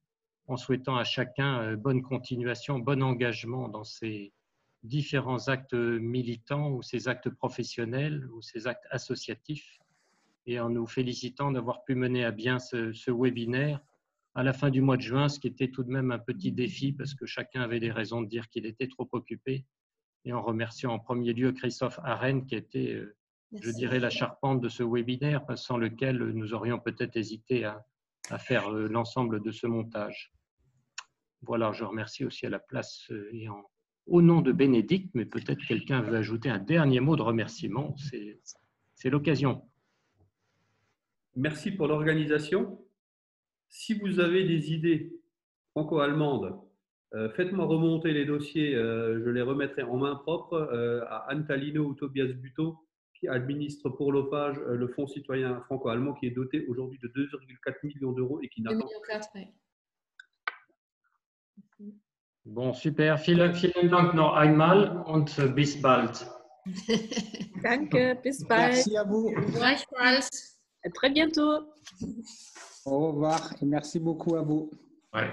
Speaker 1: en souhaitant à chacun bonne continuation, bon engagement dans ces différents actes militants ou ces actes professionnels ou ces actes associatifs, et en nous félicitant d'avoir pu mener à bien ce webinaire à la fin du mois de juin, ce qui était tout de même un petit défi parce que chacun avait des raisons de dire qu'il était trop occupé, et en remerciant en premier lieu Christophe Arend qui était, je dirais, la charpente de ce webinaire, sans lequel nous aurions peut-être hésité à faire l'ensemble de ce montage. Voilà, je remercie aussi à la place et au nom de Bénédicte, mais peut-être quelqu'un veut ajouter un dernier mot de remerciement, c'est l'occasion.
Speaker 3: Merci pour l'organisation. Si vous avez des idées franco-allemandes, faites-moi remonter les dossiers, je les remettrai en main propre à Anne Talino ou Tobias Buteau, qui administre pour l'OPAGE le Fonds citoyen franco-allemand, qui est doté aujourd'hui de 2,4 millions d'euros et qui n'attend.
Speaker 1: Bon, super. Vielen Dank noch einmal und bis bald.
Speaker 6: Danke, bis bald.
Speaker 4: Merci à vous.
Speaker 6: À très bientôt.
Speaker 4: Au revoir et merci beaucoup à vous.
Speaker 1: Ouais.